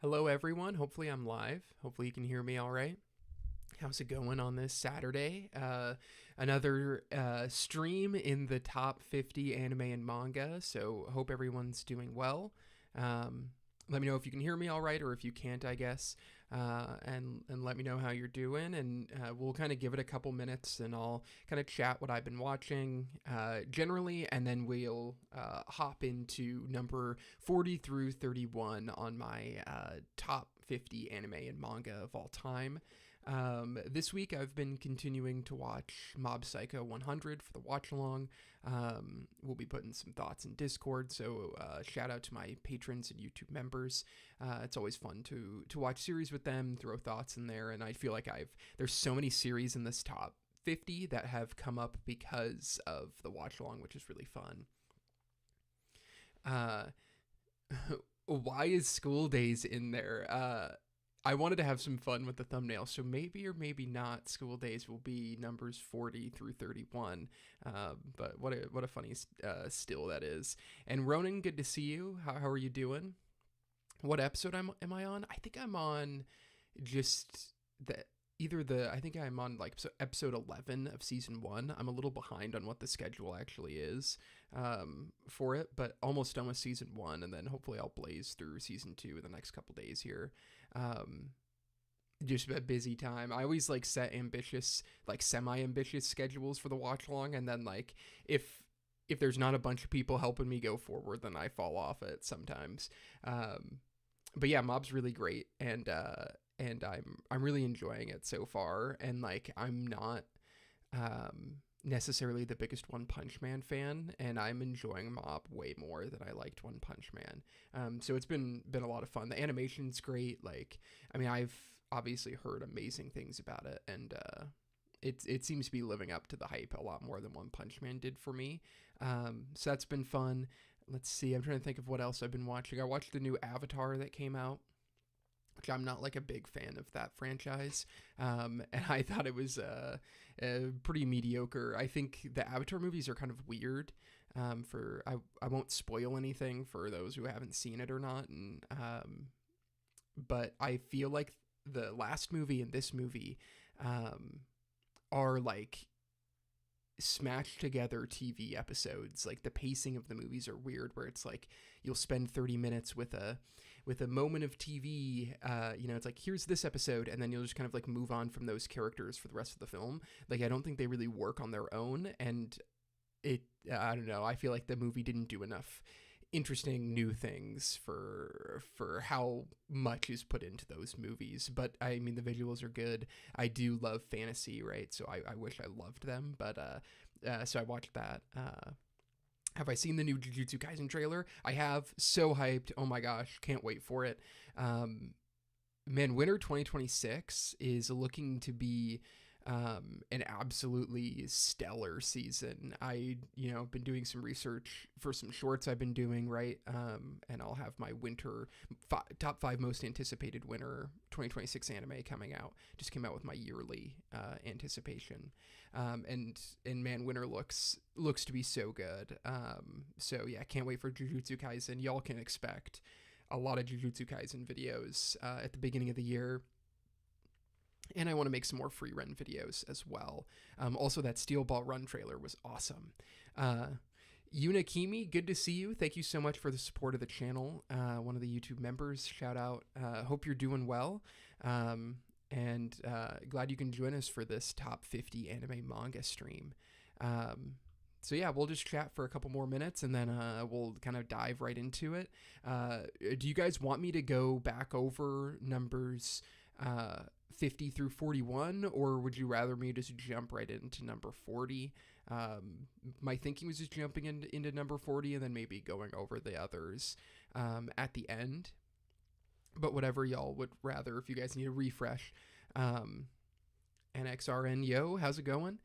Hello, everyone. Hopefully, I'm live. Hopefully, you can hear me all right. How's it going on this Saturday? Another stream in the top 50 anime and manga. So, hope everyone's doing well. Um, Let me know if you can hear me all right, or if you can't, I guess. And let me know how you're doing. And we'll kind of give it a couple minutes, and I'll kind of chat what I've been watching generally, and then we'll hop into number 40 through 31 on my top 50 anime and manga of all time. This week I've been continuing to watch Mob Psycho 100 for the watch along. We'll be putting some thoughts in Discord, so shout out to my patrons and YouTube members. It's always fun to watch series with them, throw thoughts in there, and I feel like there's so many series in this top 50 that have come up because of the watch along, which is really fun. Uh, why is School Days in there? I wanted to have some fun with the thumbnail, so maybe or maybe not School Days will be numbers 40 through 31. But what a funny still that is. And Ronan, good to see you. How are you doing? What episode am I on? I think I'm on just the either the I think I'm on like episode 11 of season 1. I'm a little behind on what the schedule actually is for it, but almost done with season 1, and then hopefully I'll blaze through season 2 in the next couple days here. Um, just a busy time. I always like set ambitious, like semi-ambitious schedules for the watch along, and then like if there's not a bunch of people helping me go forward, then I fall off it sometimes. But yeah, Mob's really great, and I'm really enjoying it so far. And like I'm not necessarily the biggest One Punch Man fan, and I'm enjoying Mob way more than I liked One Punch Man. So it's been a lot of fun. The animation's great. Like, I mean, I've obviously heard amazing things about it, and it seems to be living up to the hype a lot more than One Punch Man did for me. So that's been fun. Let's see. I'm trying to think of what else I've been watching. I watched the new Avatar that came out, which I'm not like a big fan of that franchise. And I thought it was pretty mediocre. I think the Avatar movies are kind of weird. I won't spoil anything for those who haven't seen it or not. And but I feel like the last movie and this movie are like smashed together TV episodes. Like the pacing of the movies are weird, where it's like you'll spend 30 minutes with a moment of TV. It's like, here's this episode, and then you'll just kind of like move on from those characters for the rest of the film. Like I don't think they really work on their own, and I don't know, I feel like the movie didn't do enough interesting new things for how much is put into those movies. But I mean, the visuals are good. I do love fantasy, right? So I wish I loved them, but so I watched that. Have I seen the new Jujutsu Kaisen trailer? I have. So hyped. Oh my gosh, can't wait for it. Man, winter 2026 is looking to be an absolutely stellar season. Been doing some research for some shorts I've been doing, right? And I'll have my winter top 5 most anticipated winter 2026 anime coming out. Just came out with my yearly anticipation. And man, winter looks to be so good. So yeah, can't wait for Jujutsu Kaisen. Y'all can expect a lot of Jujutsu Kaisen videos at the beginning of the year. And I want to make some more free run videos as well. Also, that Steel Ball Run trailer was awesome. Yunakimi, good to see you. Thank you so much for the support of the channel. One of the YouTube members, shout out. Hope you're doing well. And glad you can join us for this top 50 anime manga stream. So yeah, we'll just chat for a couple more minutes, and then we'll kind of dive right into it. Do you guys want me to go back over numbers 50 through 41, or would you rather me just jump right into number 40? My thinking was just jumping into number 40 and then maybe going over the others at the end. But whatever y'all would rather, if you guys need a refresh. NXRN, yo, how's it going?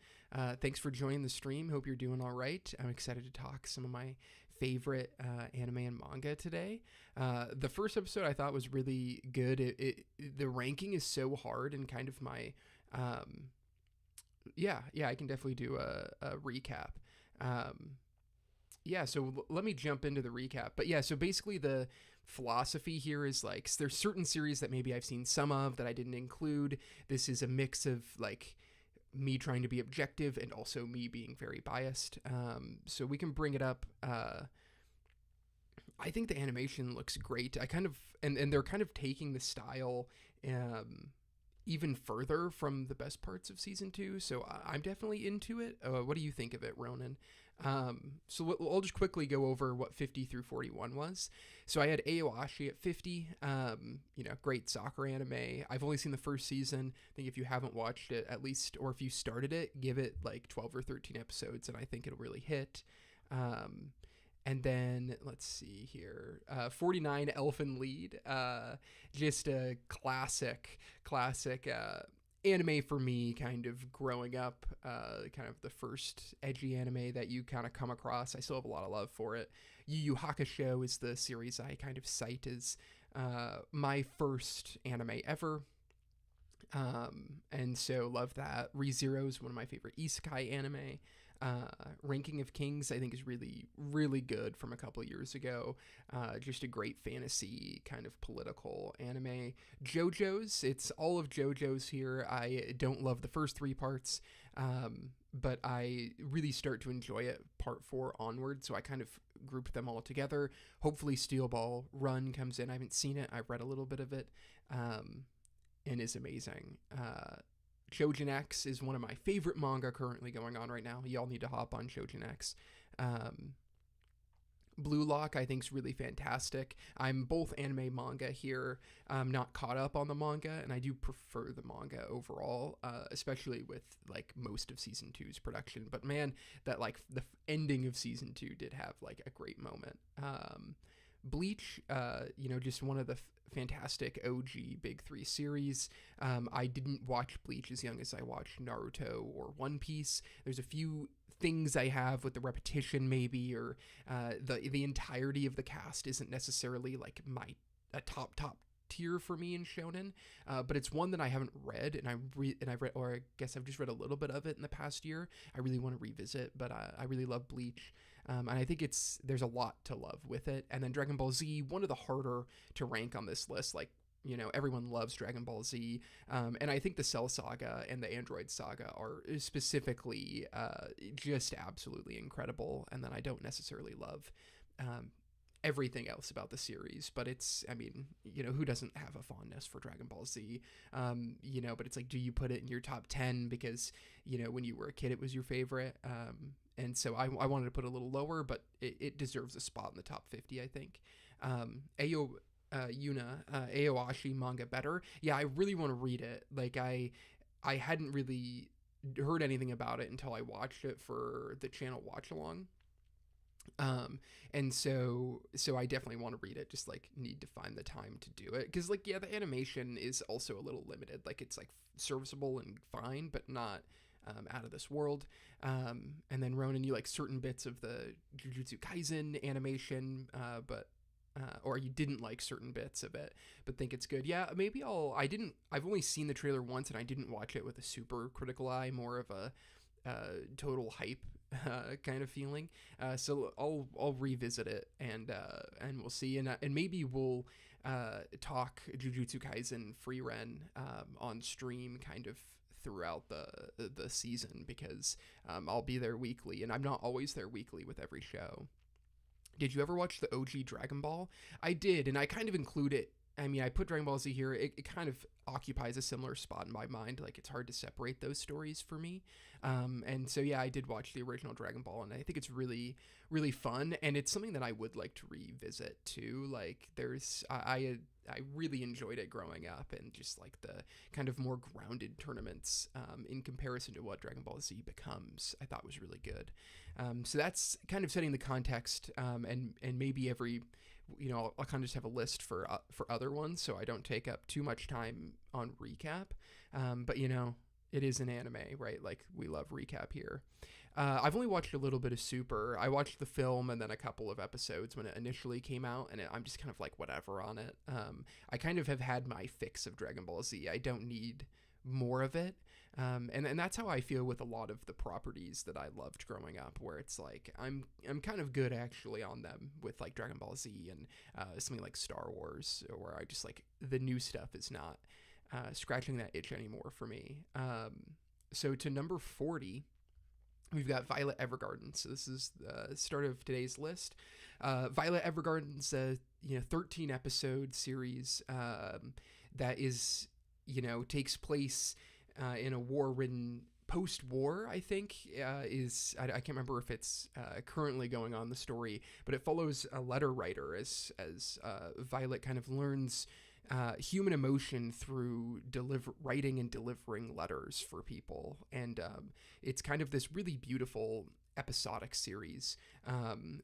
Thanks for joining the stream. Hope you're doing all right. I'm excited to talk some of my favorite anime and manga today. The first episode I thought was really good. The ranking is so hard, and kind of my I can definitely do a recap. Yeah, so let me jump into the recap. But yeah, so basically the philosophy here is like there's certain series that maybe I've seen some of that I didn't include. This is a mix of like me trying to be objective and also me being very biased. So we can bring it up. I think the animation looks great. I kind of and they're kind of taking the style even further from the best parts of season 2. So I'm definitely into it. What do you think of it, Ronan? So I'll just quickly go over what 50 through 41 was. So I had Aoashi at 50, great soccer anime. I've only seen the first season. I think if you haven't watched it, at least, or if you started it, give it like 12 or 13 episodes, and I think it'll really hit. And then let's see here, 49 Elfen Lied, just a classic anime for me, kind of growing up, kind of the first edgy anime that you kind of come across. I still have a lot of love for it. Yu Yu Hakusho is the series I kind of cite as my first anime ever. And so love that. ReZero is one of my favorite isekai anime. Ranking of Kings, I think, is really, really good from a couple of years ago. Just a great fantasy kind of political anime. JoJo's, it's all of JoJo's here. I don't love the first 3 parts, but I really start to enjoy it part 4 onward, so I kind of group them all together. Hopefully Steel Ball Run comes in. I haven't seen it. I've read a little bit of it, and is amazing. Shojin X is one of my favorite manga currently going on right now. Y'all need to hop on Shojin X. Blue Lock, I think, is really fantastic. I'm both anime manga here. I'm not caught up on the manga, and I do prefer the manga overall, especially with like most of season 2's production. But man, that like the ending of season 2 did have like a great moment. Bleach, just one of the fantastic OG Big 3 series. I didn't watch Bleach as young as I watched Naruto or One Piece. There's a few things I have with the repetition maybe, or the entirety of the cast isn't necessarily like a top tier for me in shonen, but it's one that I haven't read, and I've read, or I guess I've just read a little bit of it in the past year. I really want to revisit, but I really love Bleach. And I think there's a lot to love with it. And then Dragon Ball Z, one of the harder to rank on this list. Like, everyone loves Dragon Ball Z. And I think the Cell Saga and the Android Saga are specifically just absolutely incredible. And then I don't necessarily love everything else about the series, but who doesn't have a fondness for Dragon Ball Z? But it's like, do you put it in your top 10 because, when you were a kid, it was your favorite? And so I wanted to put it a little lower, but it deserves a spot in the top 50, I think. Aoashi manga better. Yeah, I really want to read it. Like, I hadn't really heard anything about it until I watched it for the channel watch along. And so I definitely want to read it, just like need to find the time to do it. Cause like, yeah, the animation is also a little limited. Like, it's like serviceable and fine, but not out of this world. And then Ronan, you like certain bits of the Jujutsu Kaisen animation, or you didn't like certain bits of it, but think it's good. Yeah, maybe I've only seen the trailer once, and I didn't watch it with a super critical eye, more of a total hype kind of feeling. So I'll revisit it, and we'll see, and maybe we'll talk Jujutsu Kaisen Frieren on stream kind of throughout the season, because I'll be there weekly, and I'm not always there weekly with every show. Did you ever watch the OG Dragon Ball? I did, and I kind of include it. I mean, I put Dragon Ball Z here. It kind of occupies a similar spot in my mind. Like, it's hard to separate those stories for me. And so, yeah, I did watch the original Dragon Ball, and I think it's really, really fun. And it's something that I would like to revisit, too. Like, I really enjoyed it growing up, and just, like, the kind of more grounded tournaments in comparison to what Dragon Ball Z becomes, I thought was really good. So that's kind of setting the context, and maybe every... I'll kind of just have a list for other ones, so I don't take up too much time on recap. But it is an anime, right? Like, we love recap here. I've only watched a little bit of Super. I watched the film and then a couple of episodes when it initially came out, and I'm just kind of like whatever on it. I kind of have had my fix of Dragon Ball Z. I don't need more of it. And that's how I feel with a lot of the properties that I loved growing up, where it's like I'm kind of good actually on them with like Dragon Ball Z and something like Star Wars, where I just like the new stuff is not scratching that itch anymore for me. So to number 40, we've got Violet Evergarden. So this is the start of today's list. Violet Evergarden's a 13 episode series that is takes place in a war-ridden post-war, I think, I can't remember if it's currently going on the story, but it follows a letter writer as Violet kind of learns human emotion through writing and delivering letters for people. And it's kind of this really beautiful episodic series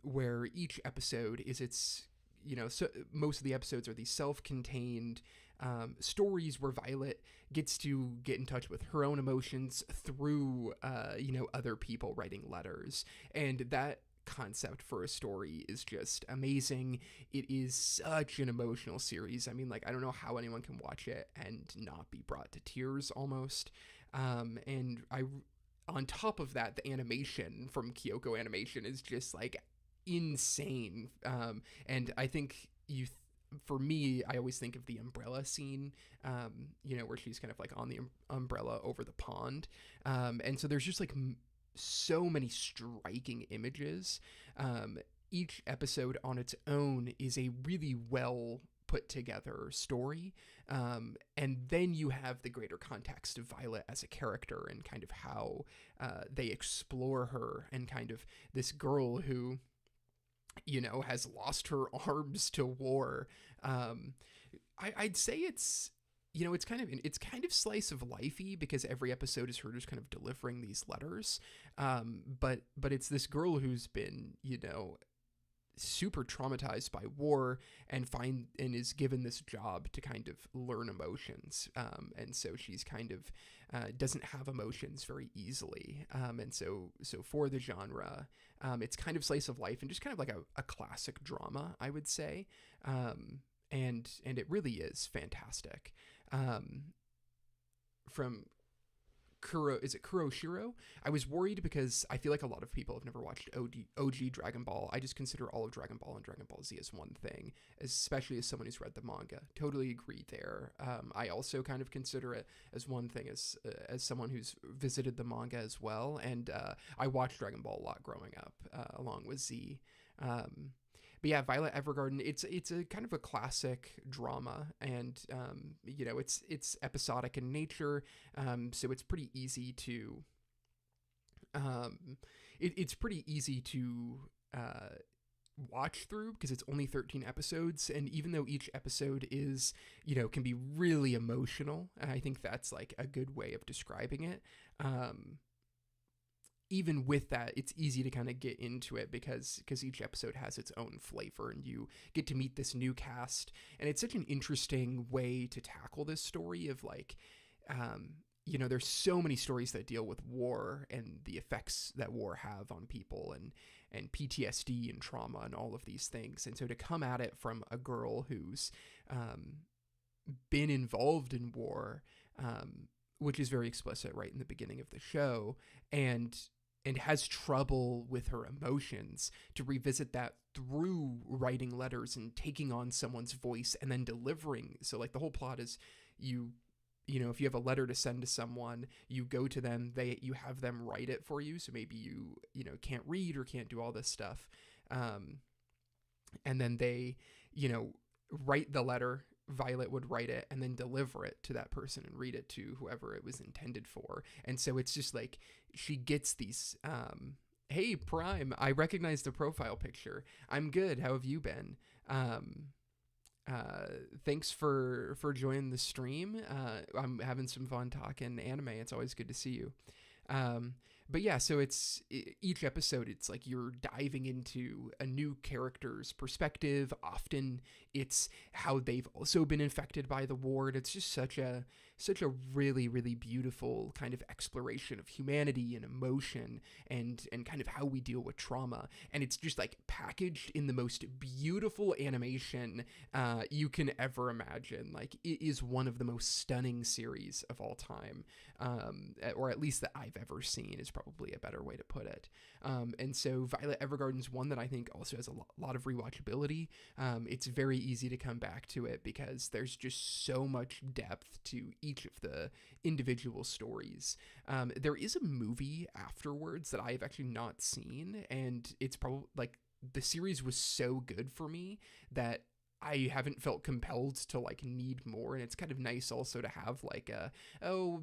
where each episode is so most of the episodes are these self-contained stories where Violet gets to get in touch with her own emotions through, other people writing letters. And that concept for a story is just amazing. It is such an emotional series. I mean, like, I don't know how anyone can watch it and not be brought to tears almost. And on top of that, the animation from Kyoko Animation is just like insane. And I think for me, I always think of the umbrella scene, where she's kind of like on the umbrella over the pond. And so there's just like so many striking images. Each episode on its own is a really well put together story. And then you have the greater context of Violet as a character and kind of how they explore her, and kind of this girl who has lost her arms to war. I'd say it's kind of slice of lifey, because every episode is her just kind of delivering these letters. But it's this girl who's been, super traumatized by war and is given this job to kind of learn emotions. And so she's kind of doesn't have emotions very easily. And so for the genre, it's kind of slice of life and just kind of like a classic drama, I would say. And it really is fantastic. From Kuroshiro? I was worried because I feel like a lot of people have never watched OG Dragon Ball. I just consider all of Dragon Ball and Dragon Ball Z as one thing, especially as someone who's read the manga. Totally agree there. I also kind of consider it as one thing as someone who's visited the manga as well. And I watched Dragon Ball a lot growing up, along with Z. But yeah, Violet Evergarden, it's a kind of a classic drama, and it's episodic in nature, so it's pretty easy to watch through, because it's only 13 episodes, and even though each episode is can be really emotional, I think that's like a good way of describing it. Even with that, it's easy to kind of get into it because each episode has its own flavor, and you get to meet this new cast. And it's such an interesting way to tackle this story of like, there's so many stories that deal with war and the effects that war have on people, and PTSD and trauma and all of these things. And so to come at it from a girl who's been involved in war, which is very explicit right in the beginning of the show, and has trouble with her emotions, to revisit that through writing letters and taking on someone's voice and then delivering. So like the whole plot is if you have a letter to send to someone, you go to them, you have them write it for you. So maybe you can't read or can't do all this stuff. And then they, write the letter. Violet would write it and then deliver it to that person and read it to whoever it was intended for. And so it's just like she gets these, hey, Prime, I recognize the profile picture. I'm good. How have you been? Thanks for joining the stream. I'm having some fun talking anime. It's always good to see you. but yeah, so each episode, it's like you're diving into a new character's perspective. Often it's how they've also been infected by the ward. It's just such a really, really beautiful kind of exploration of humanity and emotion, and kind of how we deal with trauma. And it's just like packaged in the most beautiful animation you can ever imagine. Like, it is one of the most stunning series of all time, or at least that I've ever seen is probably a better way to put it. And so Violet Evergarden's one that I think also has a lot of rewatchability. It's very easy to come back to it because there's just so much depth to each of the individual stories. There is a movie afterwards that I have actually not seen, and it's probably like the series was so good for me that I haven't felt compelled to like need more. And it's kind of nice also to have like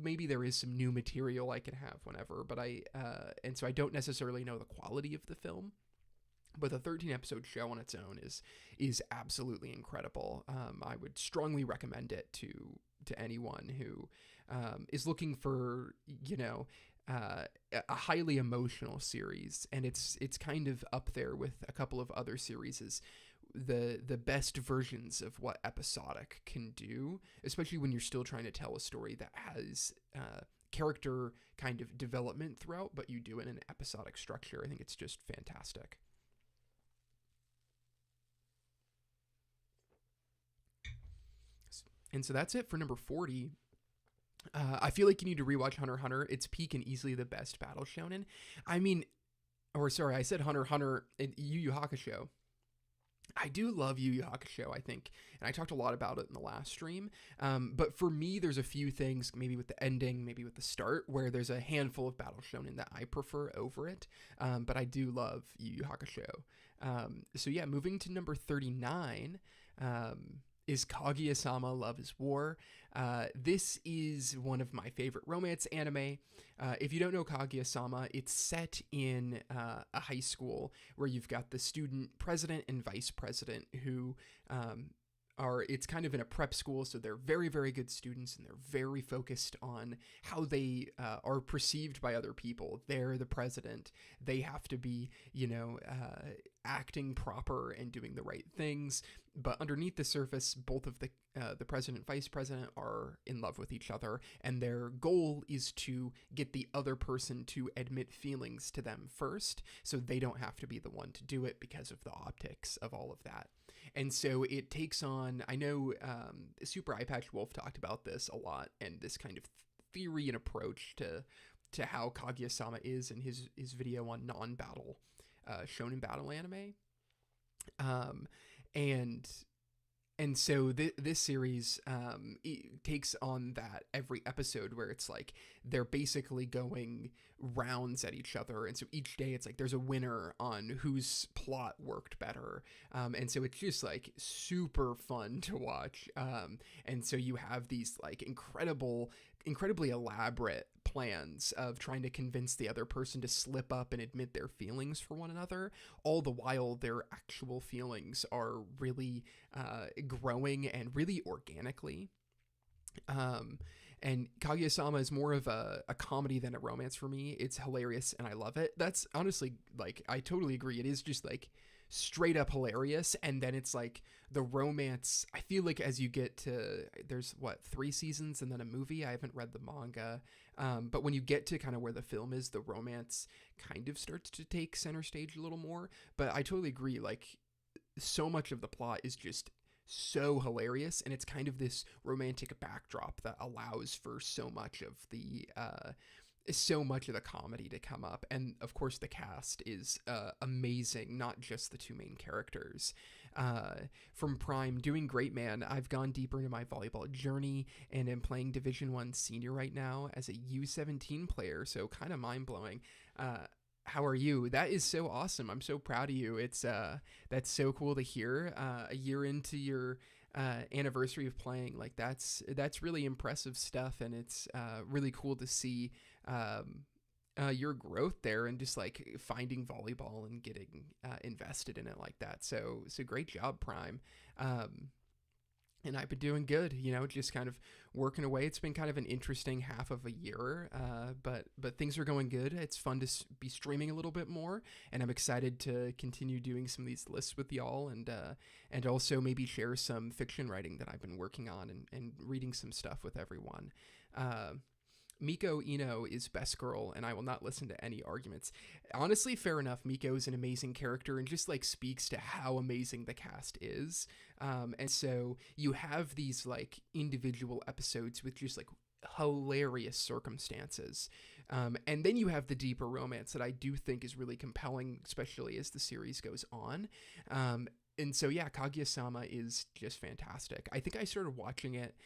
maybe there is some new material I can have whenever, but and so I don't necessarily know the quality of the film, but the 13 episode show on its own is absolutely incredible. I would strongly recommend it to anyone who is looking for, a highly emotional series. And it's kind of up there with a couple of other series as the best versions of what episodic can do, especially when you're still trying to tell a story that has character kind of development throughout, but you do it in an episodic structure. I think it's just fantastic. And so that's it for number 40. I feel like you need to rewatch Hunter x Hunter. It's peak and easily the best battle shonen. I mean, or sorry, I said Hunter x Hunter and Yu Yu Hakusho. I do love Yu Yu Hakusho, I think, and I talked a lot about it in the last stream. But for me, there's a few things, maybe with the ending, maybe with the start, where there's a handful of battle shonen that I prefer over it. But I do love Yu Yu Hakusho. So yeah, moving to number 39. Is Kaguya-sama Love is War. This is one of my favorite romance anime. If you don't know Kaguya-sama, it's set in a high school where you've got the student president and vice president who it's kind of in a prep school, so they're very, very good students, and they're very focused on how they are perceived by other people. They're the president. They have to be, acting proper and doing the right things. But underneath the surface, both of the president and vice president are in love with each other, and their goal is to get the other person to admit feelings to them first, so they don't have to be the one to do it because of the optics of all of that. And so it takes on, I know Super Eye Patch Wolf talked about this a lot, and this kind of theory and approach to how Kaguya-sama is in his video on non-battle shonen battle anime. And so this series it takes on that every episode, where it's like they're basically going rounds at each other, and so each day it's like there's a winner on whose plot worked better, and so it's just like super fun to watch. And so you have these like incredibly elaborate plans of trying to convince the other person to slip up and admit their feelings for one another, all the while their actual feelings are really growing and really organically. And Kaguya-sama is more of a comedy than a romance for me. It's hilarious and I love it. That's honestly, like, I totally agree. It is just like straight up hilarious, and then it's like the romance, I feel like as you get to, there's 3 seasons and then a movie. I haven't read the manga, but when you get to kind of where the film is, the romance kind of starts to take center stage a little more. But I totally agree, like, so much of the plot is just so hilarious, and it's kind of this romantic backdrop that allows for so much of the comedy to come up. And of course the cast is amazing, not just the 2 main characters. From Prime, doing great, man. I've gone deeper into my volleyball journey and am playing Division 1 senior right now as a U17 player, so kind of mind-blowing. How are you? That is so awesome. I'm so proud of you. It's that's so cool to hear. A year into your anniversary of playing, like that's really impressive stuff, and it's really cool to see your growth there, and just like finding volleyball and getting invested in it like that. So great job, Prime. And I've been doing good, just kind of working away. It's been kind of an interesting half of a year, but things are going good. It's fun to be streaming a little bit more, and I'm excited to continue doing some of these lists with y'all, and also maybe share some fiction writing that I've been working on, and reading some stuff with everyone. Uh, Miko Ino is best girl, and I will not listen to any arguments. Honestly, fair enough. Miko is an amazing character and just like speaks to how amazing the cast is. And so you have these like individual episodes with just like hilarious circumstances. And then you have the deeper romance that I do think is really compelling, especially as the series goes on. And so, yeah, Kaguya-sama is just fantastic. I think I started watching it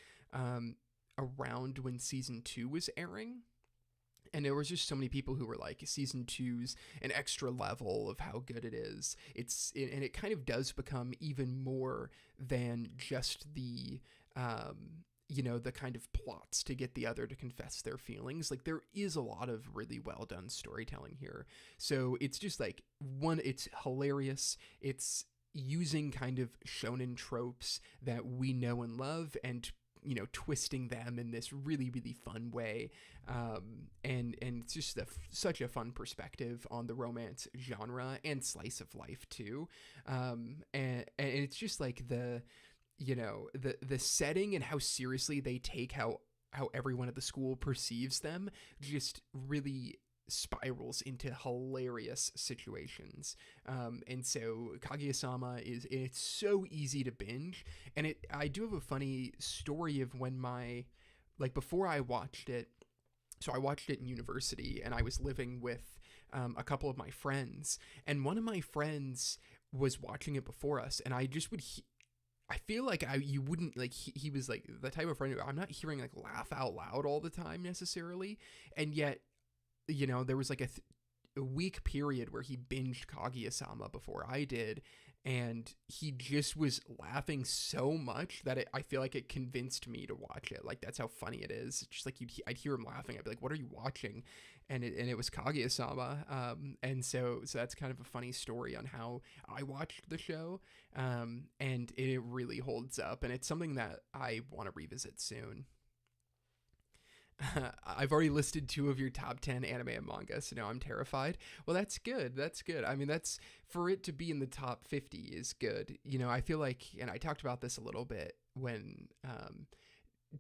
around when season 2 was airing, and there was just so many people who were like, season 2's an extra level of how good it is. And it kind of does become even more than just the the kind of plots to get the other to confess their feelings. Like, there is a lot of really well done storytelling here. So it's just like, it's hilarious. It's using kind of shonen tropes that we know and love, and twisting them in this really, really fun way. And it's just such a fun perspective on the romance genre and slice of life too. And it's just like the setting and how seriously they take how everyone at the school perceives them just really spirals into hilarious situations. And so Kaguya-sama it's so easy to binge. And I do have a funny story of when before I watched it. So I watched it in university, and I was living with a couple of my friends, and one of my friends was watching it before us, and I just would I feel like you wouldn't like he was like the type of friend who I'm not hearing like laugh out loud all the time necessarily, and yet there was like a week period where he binged Kaguya-sama before I did, and he just was laughing so much that I feel like it convinced me to watch it. Like, that's how funny it is. It's just like I'd hear him laughing. I'd be like, "What are you watching?" And it was Kaguya-sama. And so that's kind of a funny story on how I watched the show. And it really holds up, and it's something that I want to revisit soon. I've already listed 2 of your top 10 anime and manga, so now I'm terrified. Well, that's good. That's good. I mean, that's for it to be in the top 50 is good. I feel like, and I talked about this a little bit when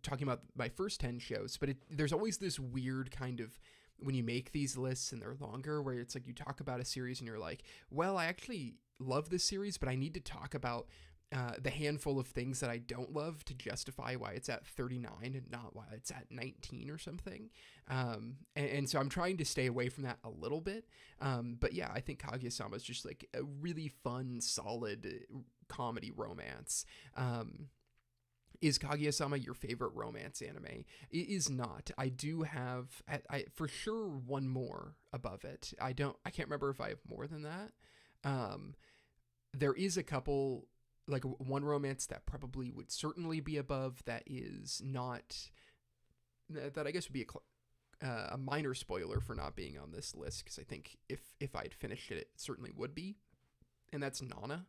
talking about my first 10 shows, but there's always this weird kind of, when you make these lists and they're longer, where it's like you talk about a series and you're like, well, I actually love this series, but I need to talk about the handful of things that I don't love to justify why it's at 39 and not why it's at 19 or something. And so I'm trying to stay away from that a little bit. But yeah, I think Kaguya-sama is just like a really fun, solid comedy romance. Is Kaguya-sama your favorite romance anime? It is not. I do have, for sure, one more above it. I can't remember if I have more than that. There is a couple, like one romance that probably would certainly be above, that is not, that I guess would be a minor spoiler for not being on this list, because I think if I'd finished it, it certainly would be, and that's Nana.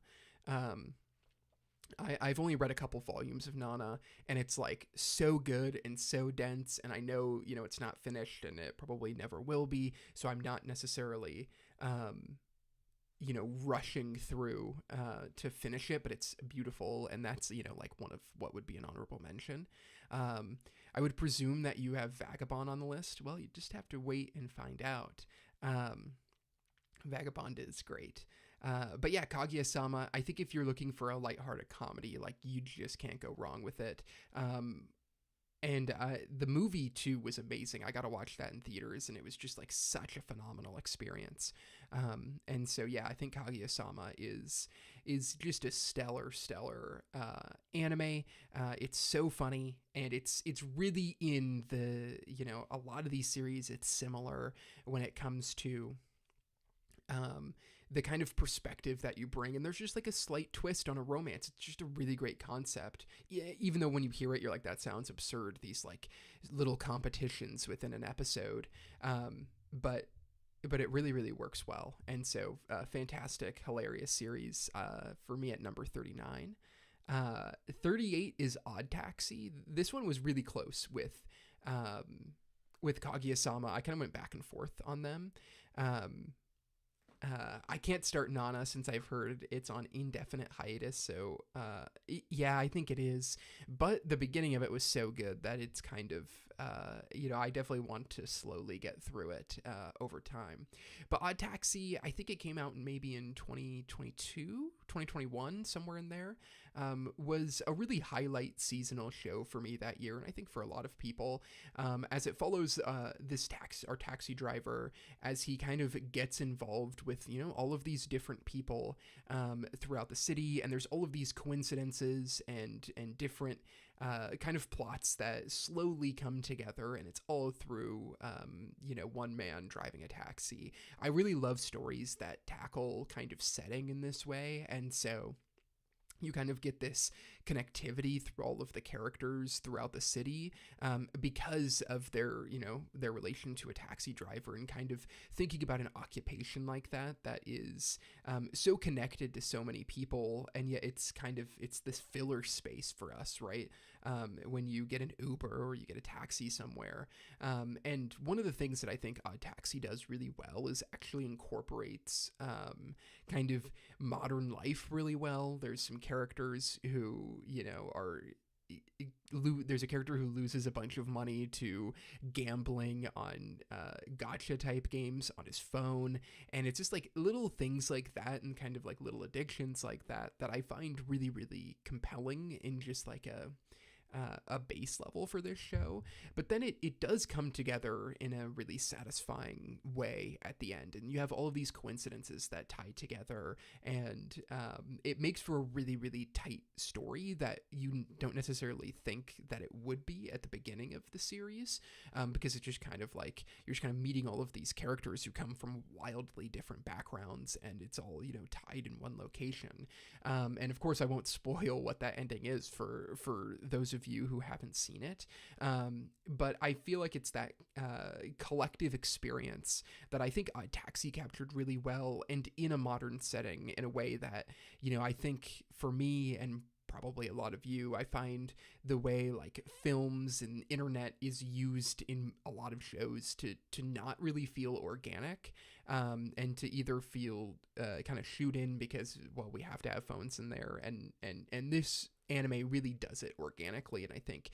I've only read a couple volumes of Nana, and it's like so good and so dense, and I know it's not finished, and it probably never will be, so I'm not necessarily rushing through to finish it, but it's beautiful, and that's like one of what would be an honorable mention. I would presume that you have Vagabond on the list. Well, you just have to wait and find out. Vagabond is great. But yeah, Kaguya-sama, I think if you're looking for a lighthearted comedy, like, you just can't go wrong with it. And the movie too was amazing. I got to watch that in theaters, and it was just like such a phenomenal experience. And so yeah, I think Kaguya-sama is just a stellar anime. It's so funny, and it's really in the a lot of these series, it's similar when it comes to the kind of perspective that you bring, and there's just like a slight twist on a romance. It's just a really great concept, even though when you hear it, you're like, that sounds absurd, these like little competitions within an episode. But it really, really works well. And so fantastic, hilarious series for me at number 39. Uh, 38 is Odd Taxi. This one was really close with Kaguya-sama. I kind of went back and forth on them. Um, I can't start Nana since I've heard it's on indefinite hiatus. So yeah, I think it is. But the beginning of it was so good that it's kind of, I definitely want to slowly get through it over time. But Odd Taxi, I think it came out maybe in 2022, 2021, somewhere in there, was a really highlight seasonal show for me that year. And I think for a lot of people, as it follows our taxi driver as he kind of gets involved with, all of these different people throughout the city. And there's all of these coincidences and different kind of plots that slowly come together, and it's all through, one man driving a taxi. I really love stories that tackle kind of setting in this way, and so you kind of get this connectivity through all of the characters throughout the city because of their relation to a taxi driver, and kind of thinking about an occupation like that is so connected to so many people, and yet it's this filler space for us, right? When you get an Uber or you get a taxi somewhere. And one of the things that I think Odd Taxi does really well is actually incorporates kind of modern life really well. There's some characters who, there's a character who loses a bunch of money to gambling on gotcha type games on his phone, and it's just like little things like that, and kind of like little addictions like that I find really, really compelling in just like a base level for this show. But then it does come together in a really satisfying way at the end, and you have all of these coincidences that tie together, and it makes for a really, really tight story that you don't necessarily think that it would be at the beginning of the series, because it's just kind of like you're just kind of meeting all of these characters who come from wildly different backgrounds, and it's all tied in one location. And of course I won't spoil what that ending is for those of you who haven't seen it, but I feel like it's that collective experience that I think Taxi captured really well, and in a modern setting, in a way that I think for me, and probably a lot of you, I find the way like films and internet is used in a lot of shows to not really feel organic, and to either feel kind of shoot in because, well, we have to have phones in there, and this anime really does it organically, and I think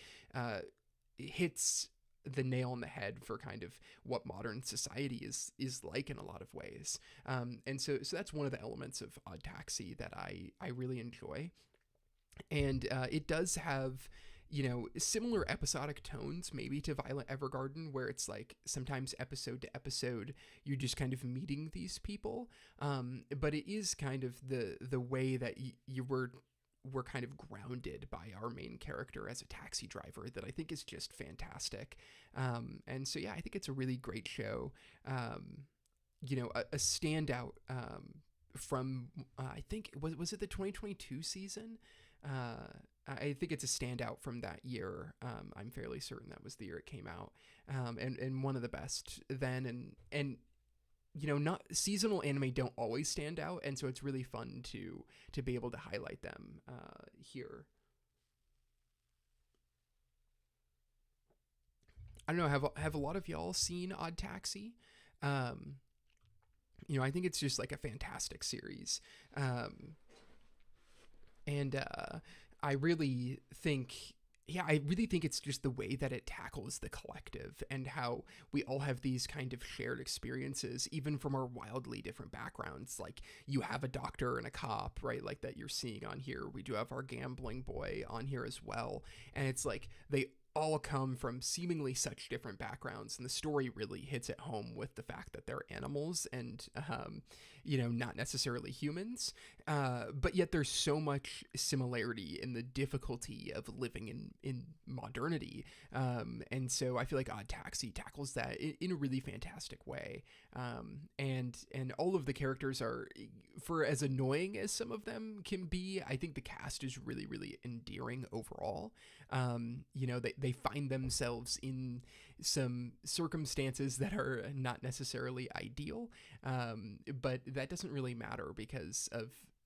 hits the nail on the head for kind of what modern society is like in a lot of ways. And so that's one of the elements of Odd Taxi that I really enjoy. And it does have, similar episodic tones maybe to Violet Evergarden, where it's like sometimes episode to episode you're just kind of meeting these people, but it is kind of the way that you were kind of grounded by our main character as a taxi driver that I think is just fantastic. And so yeah, I think it's a really great show. A standout from I think was it the 2022 season? I think it's a standout from that year. I'm fairly certain that was the year it came out, and one of the best then. And not seasonal anime don't always stand out, and so it's really fun to be able to highlight them here. I don't know. Have a lot of y'all seen Odd Taxi? I think it's just like a fantastic series. And I really think, it's just the way that it tackles the collective, and how we all have these kind of shared experiences, even from our wildly different backgrounds. Like, you have a doctor and a cop, right? Like that you're seeing on here. We do have our gambling boy on here as well. And it's like they all come from seemingly such different backgrounds, and the story really hits it home with the fact that they're animals and not necessarily humans, but yet there's so much similarity in the difficulty of living in modernity, and so I feel like Odd Taxi tackles that in a really fantastic way, and all of the characters are, for as annoying as some of them can be, I think the cast is really, really endearing overall. They find themselves in some circumstances that are not necessarily ideal, but that doesn't really matter because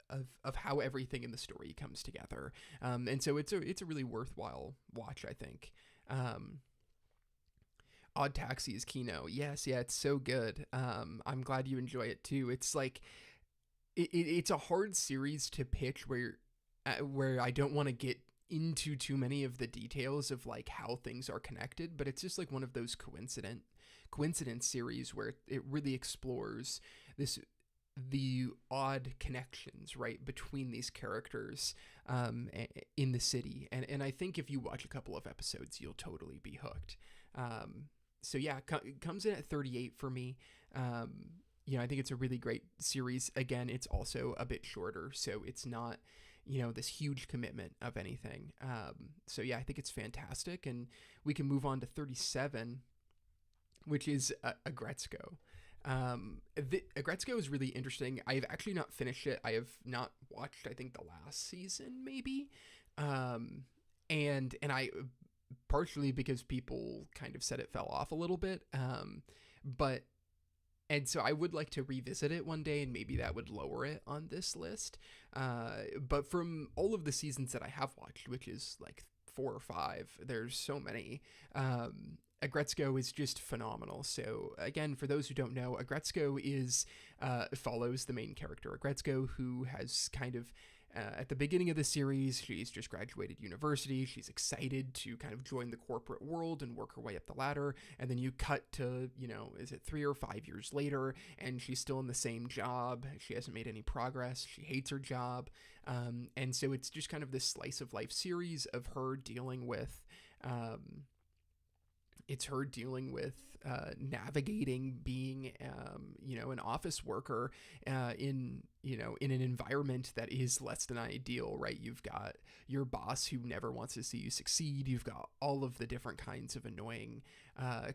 of how everything in the story comes together. And so it's a really worthwhile watch, I think. Um, Odd Taxi is Kino. Yes, yeah, it's so good. I'm glad you enjoy it too. It's like it's a hard series to pitch where I don't want to get into too many of the details of like how things are connected, but it's just like one of those coincidence series where it really explores this the odd connections right between these characters in the city, and I think if you watch a couple of episodes you'll totally be hooked. So yeah, it comes in at 38 for me. um, I think it's a really great series. Again, it's also a bit shorter, so it's not this huge commitment of anything. So yeah, I think it's fantastic, and we can move on to 37, which is Agretzko. Agretzko is really interesting. I have actually not finished it. I have not watched, I think, the last season, maybe. And I partially because people kind of said it fell off a little bit. But and so I would like to revisit it one day, and maybe that would lower it on this list. But from all of the seasons that I have watched, which is like 4 or 5, there's so many. Agretzko is just phenomenal. So again, for those who don't know, Agretzko follows the main character, Agretzko, who has kind of at the beginning of the series, she's just graduated university. She's excited to kind of join the corporate world and work her way up the ladder. And then you cut to, is it 3 or 5 years later, and she's still in the same job. She hasn't made any progress. She hates her job. And so it's just kind of this slice of life series of her dealing with navigating being, an office worker in an environment that is less than ideal, right? You've got your boss who never wants to see you succeed. You've got all of the different kinds of annoying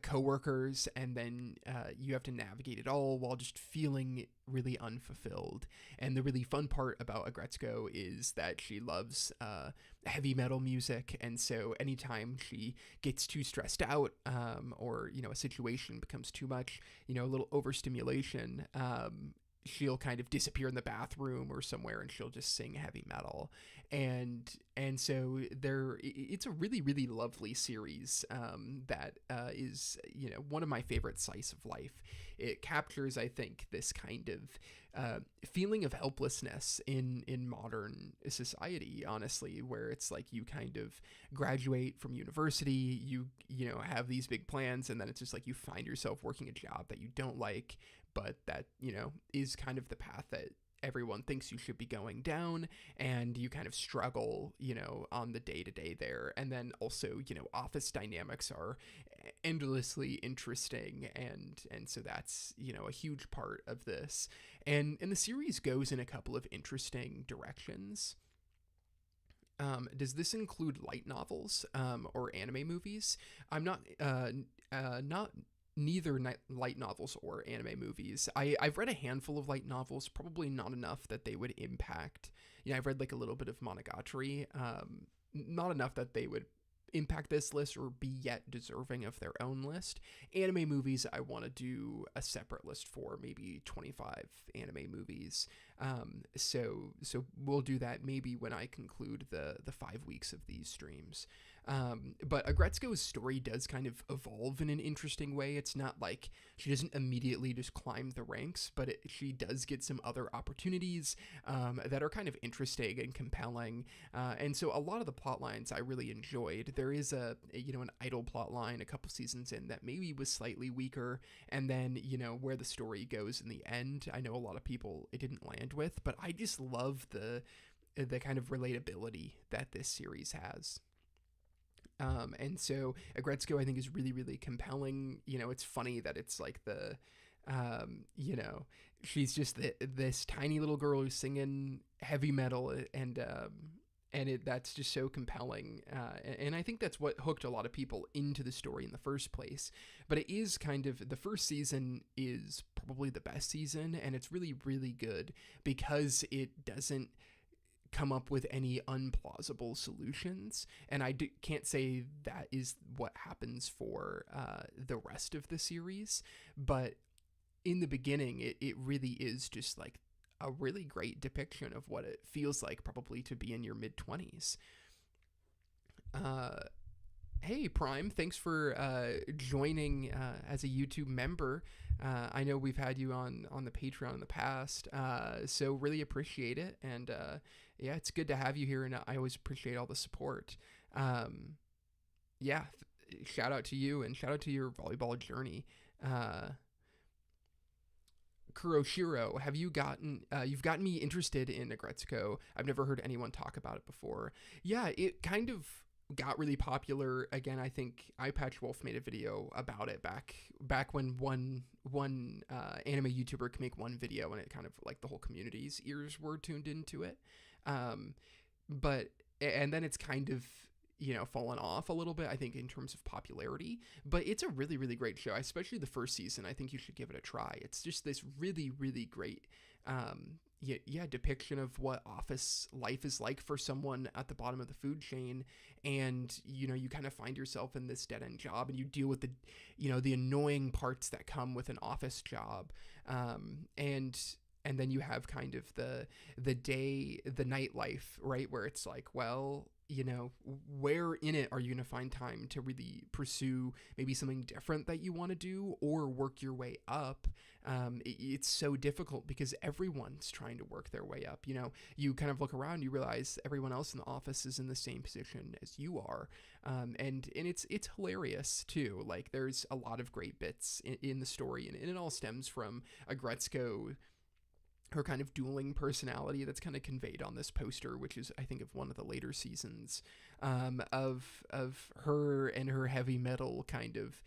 coworkers, and then you have to navigate it all while just feeling really unfulfilled. And the really fun part about Agretzko is that she loves heavy metal music, and so anytime she gets too stressed out, or a situation becomes too much, a little overstimulation, she'll kind of disappear in the bathroom or somewhere, and she'll just sing heavy metal. And so it's a really, really lovely series that is one of my favorite slice of life. It captures, I think, this kind of feeling of helplessness in modern society, honestly, where it's like you kind of graduate from university, you have these big plans, and then it's just like you find yourself working a job that you don't like, but that is kind of the path that everyone thinks you should be going down, and you kind of struggle on the day-to-day there. And then also office dynamics are endlessly interesting, and so that's a huge part of this. And the series goes in a couple of interesting directions. Does this include light novels or anime movies? I'm not neither light novels or anime movies. I've read a handful of light novels, probably not enough that they would impact. I've read like a little bit of Monogatari, not enough that they would impact this list or be yet deserving of their own list. Anime movies, I want to do a separate list for, maybe 25 anime movies. So we'll do that maybe when I conclude the 5 weeks of these streams. But Agretzko's story does kind of evolve in an interesting way. It's not like she doesn't immediately just climb the ranks, but she does get some other opportunities that are kind of interesting and compelling. And so a lot of the plot lines I really enjoyed. There is an idle plot line a couple seasons in that maybe was slightly weaker, and then where the story goes in the end, I know a lot of people it didn't land with, but I just love the kind of relatability that this series has. And so Agretzko, I think, is really, really compelling. It's funny that it's like she's just this tiny little girl who's singing heavy metal, and that's just so compelling. And I think that's what hooked a lot of people into the story in the first place. But it is kind of, the first season is probably the best season, and it's really, really good because it doesn't come up with any unplausible solutions. And can't say that is what happens for the rest of the series, but in the beginning, it really is just like a really great depiction of what it feels like probably to be in your mid 20s. Uh, Hey Prime, thanks for joining as a YouTube member. I know we've had you on the Patreon in the past, so really appreciate it. And yeah, it's good to have you here, and I always appreciate all the support. Um, yeah, shout out to you, and shout out to your volleyball journey. Uh, Kuroshiro, have you gotten you've gotten me interested in Agretzko. I've never heard anyone talk about it before. Yeah, it kind of got really popular again. I think Eyepatch Wolf made a video about it back when one anime YouTuber could make one video and it kind of like the whole community's ears were tuned into it. Um, but and then it's kind of fallen off a little bit, I think, in terms of popularity, but it's a really, really great show, especially the first season. I think you should give it a try. It's just this really, really great, depiction of what office life is like for someone at the bottom of the food chain. And, you kind of find yourself in this dead end job and you deal with the annoying parts that come with an office job. And then you have kind of the nightlife, right? Where it's like, well, where in it are you going to find time to really pursue maybe something different that you want to do or work your way up? It's so difficult because everyone's trying to work their way up. You kind of look around, you realize everyone else in the office is in the same position as you are. And it's hilarious too. Like there's a lot of great bits in the story, and it all stems from Agretzko, her kind of dueling personality that's kind of conveyed on this poster, which is, I think, of one of the later seasons, of her and her heavy metal kind of,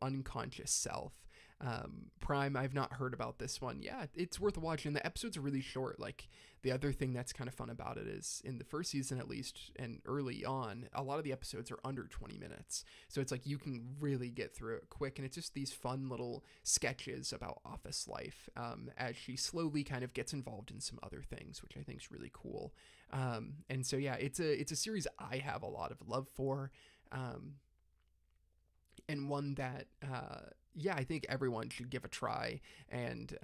unconscious self. Prime, I've not heard about this one. Yeah, it's worth watching. The episodes are really short. Like the other thing that's kind of fun about it is in the first season, at least, and early on, a lot of the episodes are under 20 minutes. So it's like you can really get through it quick. And it's just these fun little sketches about office life, as she slowly kind of gets involved in some other things, which I think is really cool. And so, yeah, it's a series I have a lot of love for. And one that, I think everyone should give a try. And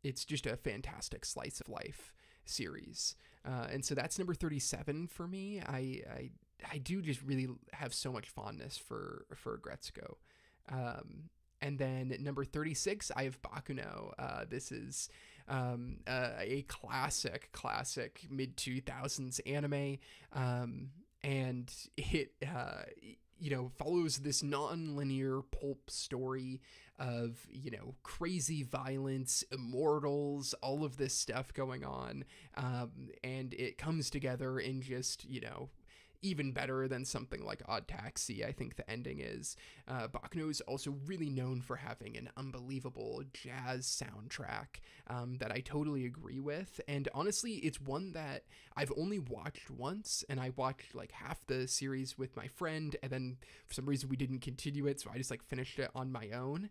it's just a fantastic slice of life series. And so that's number 37 for me. I do just really have so much fondness for Agretzko. And then number 36, I have Bakuno. This is a classic mid 2000s anime. And it follows this non-linear pulp story of, crazy violence, immortals, all of this stuff going on. And it comes together in just, even better than something like Odd Taxi, I think the ending is. Bakuno is also really known for having an unbelievable jazz soundtrack that I totally agree with. And honestly, it's one that I've only watched once, and I watched like half the series with my friend, and then for some reason we didn't continue it, so I just like finished it on my own.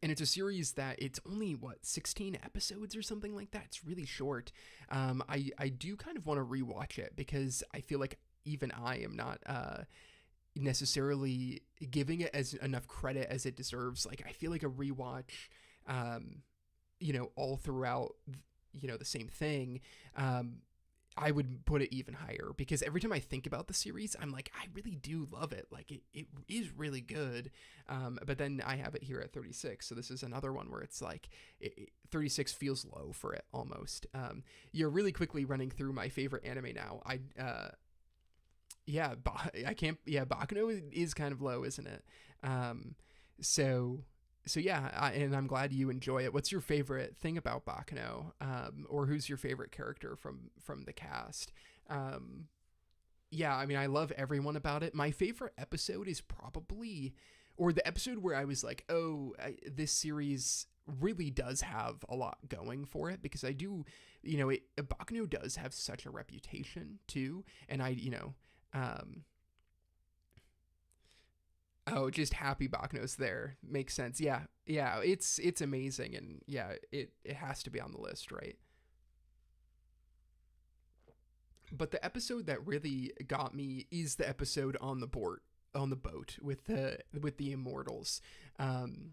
And it's a series that it's only 16 episodes or something like that. It's really short. I do kind of want to rewatch it because I feel like even I am not necessarily giving it as enough credit as it deserves. Like I feel like a rewatch, all throughout, the same thing. I would put it even higher because every time I think about the series, I'm like, I really do love it. Like it is really good. But then I have it here at 36. So this is another one where it's like 36 feels low for it almost. You're really quickly running through my favorite anime now. Bakuno is kind of low, isn't it? So yeah, and I'm glad you enjoy it. What's your favorite thing about Bakuno? Or who's your favorite character from the cast? I mean, I love everyone about it. My favorite episode is probably, or the episode where I was like, this series really does have a lot going for it, because I do, Bakuno does have such a reputation too, and Oh, just happy Bakuno's there. Makes sense. Yeah, it's amazing, and yeah, it has to be on the list, right? But the episode that really got me is the episode on the boat with the immortals. Um,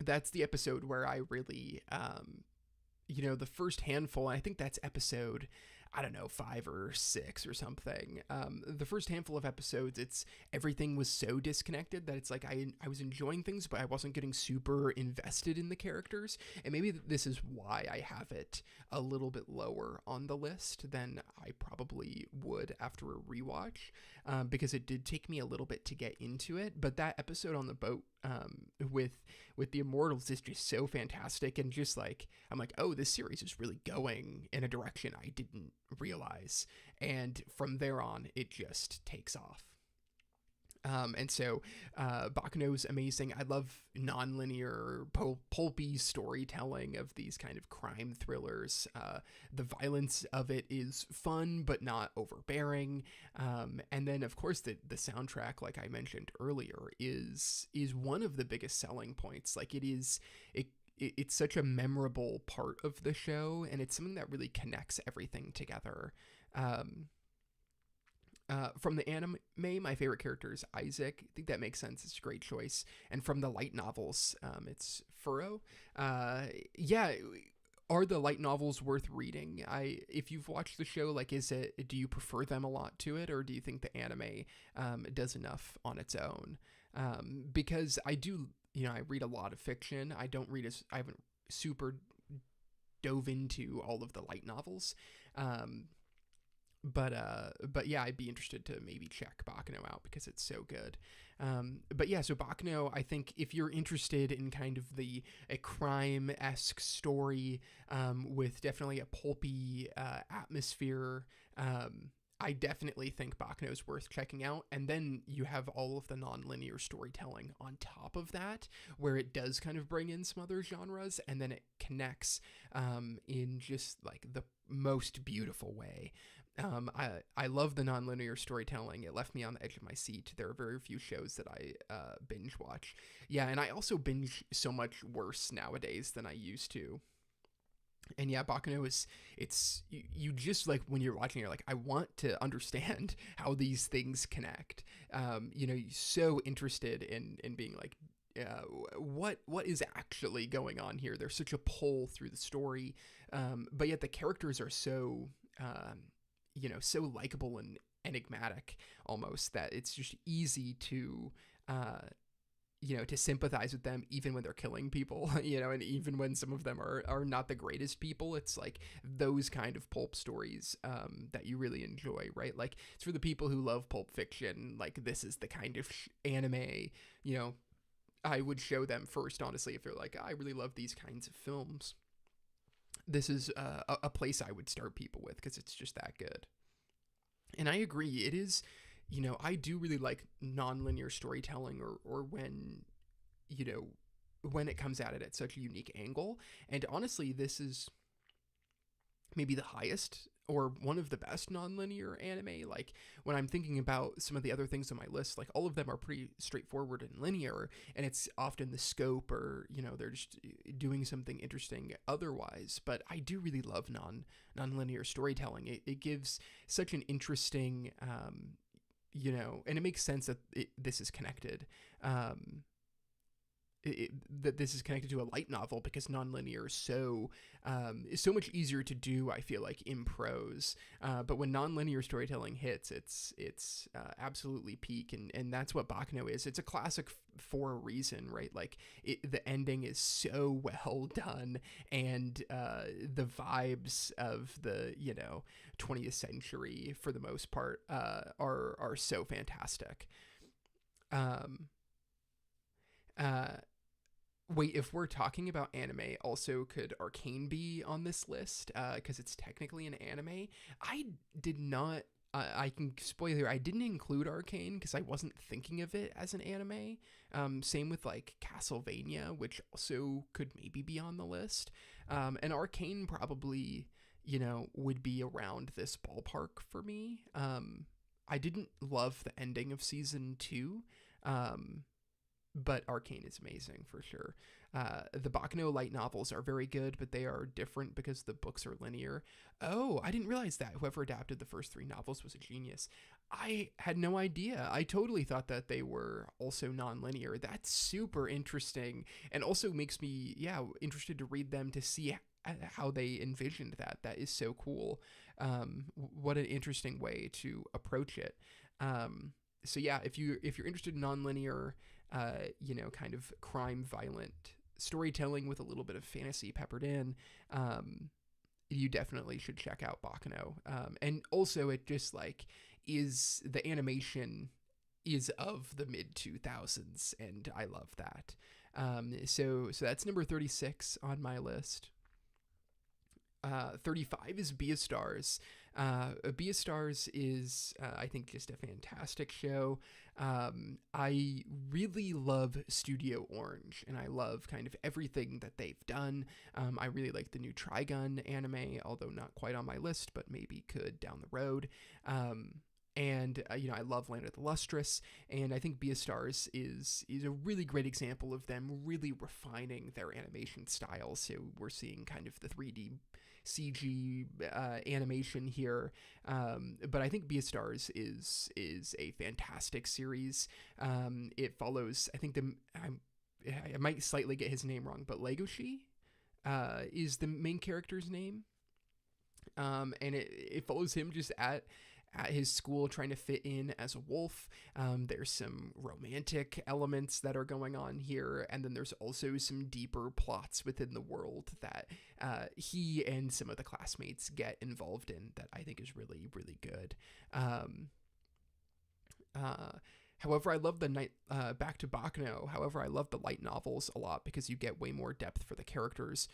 that's the episode where I really, the first handful, and I think that's episode, I don't know, 5 or 6 or something. The first handful of episodes, it's everything was so disconnected that it's like I was enjoying things, but I wasn't getting super invested in the characters. And maybe this is why I have it a little bit lower on the list than I probably would after a rewatch, because it did take me a little bit to get into it. But that episode on the boat, with the Immortals is just so fantastic, and just like I'm like, oh, this series is really going in a direction I didn't realize, and from there on it just takes off. And so Bakuno's amazing. I love non-linear, pulpy storytelling of these kind of crime thrillers. The violence of it is fun, but not overbearing. And then, of course, the soundtrack, like I mentioned earlier, is one of the biggest selling points. Like it's such a memorable part of the show, and it's something that really connects everything together. From the anime, my favorite character is Isaac. I think that makes sense. It's a great choice. And from the light novels, it's Furo. Yeah, are the light novels worth reading? If you've watched the show, like, do you prefer them a lot to it, or do you think the anime does enough on its own? Because I do, I read a lot of fiction. I haven't super dove into all of the light novels. But yeah, I'd be interested to maybe check Bakuno out because it's so good. But yeah, so Bakuno, I think if you're interested in kind of a crime-esque story, with definitely a pulpy atmosphere, I definitely think Bakuno is worth checking out. And then you have all of the non-linear storytelling on top of that, where it does kind of bring in some other genres, and then it connects in just like the most beautiful way. I love the nonlinear storytelling. It left me on the edge of my seat. There are very few shows that I binge watch. Yeah, and I also binge so much worse nowadays than I used to. And yeah, Bakuno it's you just like when you're watching, you're like, I want to understand how these things connect. You're so interested in being like, what is actually going on here? There's such a pull through the story, but yet the characters are so so likable and enigmatic almost, that it's just easy to to sympathize with them even when they're killing people, and even when some of them are not the greatest people. It's like those kind of pulp stories that you really enjoy, right? Like, it's for the people who love pulp fiction. Like, this is the kind of anime, I would show them first, honestly, if they're like, I really love these kinds of films. This is a place I would start people with because it's just that good. And I agree, it is, I do really like nonlinear storytelling, or when it comes at it at such a unique angle. And honestly, this is maybe the highest or one of the best nonlinear anime. Like, when I'm thinking about some of the other things on my list, like, all of them are pretty straightforward and linear, and it's often the scope, or they're just doing something interesting otherwise. But I do really love nonlinear storytelling. It gives such an interesting and it makes sense that this is connected. That this is connected to a light novel, because nonlinear is so much easier to do, I feel like, in prose. But when nonlinear storytelling hits, it's absolutely peak, and that's what Bakuno is. It's a classic for a reason, right? Like, the ending is so well done, and the vibes of the 20th century, for the most part, are so fantastic. Um, uh, Wait, if we're talking about anime, also, could Arcane be on this list? Because it's technically an anime. I did not. I can spoil here. I didn't include Arcane because I wasn't thinking of it as an anime. Same with like Castlevania, which also could maybe be on the list. And Arcane probably, would be around this ballpark for me. I didn't love the ending of season 2. but Arcane is amazing for sure. The Baccano light novels are very good, but they are different because the books are linear. Oh, I didn't realize that. Whoever adapted the first three novels was a genius. I had no idea. I totally thought that they were also non-linear. That's super interesting, and also makes me, yeah, interested to read them to see how they envisioned that. That is so cool. What an interesting way to approach it. So yeah, if you're interested in non-linear, kind of crime, violent storytelling with a little bit of fantasy peppered in, you definitely should check out Baccano. And also, it just like is the animation is of the mid 2000s, and I love that. So that's number 36 on my list. 35 is Beastars. Beastars is, I think, just a fantastic show. I really love Studio Orange, and I love kind of everything that they've done. I really like the new Trigun anime, although not quite on my list, but maybe could down the road. I love Land of the Lustrous, and I think Beastars is a really great example of them really refining their animation style. So we're seeing kind of the 3D CG animation here, but I think Beastars is a fantastic series. It follows, I think I might slightly get his name wrong, but Legoshi is the main character's name, and it follows him just at his school trying to fit in as a wolf. There's some romantic elements that are going on here, and then there's also some deeper plots within the world that he and some of the classmates get involved in that I think is really, really good. However, I love the back to Baccano. However, I love the light novels a lot because you get way more depth for the characters,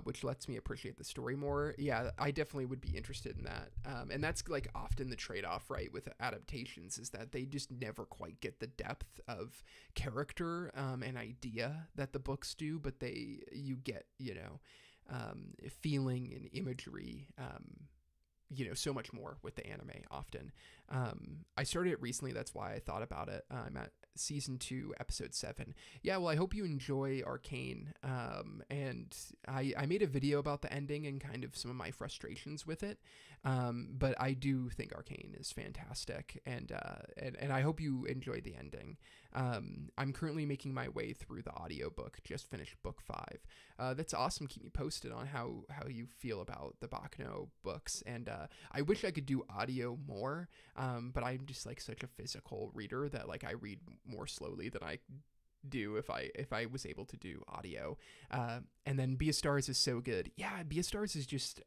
which lets me appreciate the story more. Yeah, I definitely would be interested in that. And that's like often the trade-off, right, with adaptations is that they just never quite get the depth of character and idea that the books do, but you get, feeling and imagery, so much more with the anime often. I started it recently. That's why I thought about it. I'm at season 2, episode 7. Yeah, well, I hope you enjoy Arcane. And I made a video about the ending and kind of some of my frustrations with it. But I do think Arcane is fantastic, and I hope you enjoy the ending. I'm currently making my way through the audiobook, just finished book 5. That's awesome. Keep me posted on how you feel about the Baccano books, and I wish I could do audio more, but I'm just like such a physical reader that like I read more slowly than I do if I was able to do audio. And then Beastars is so good. Yeah, Beastars is just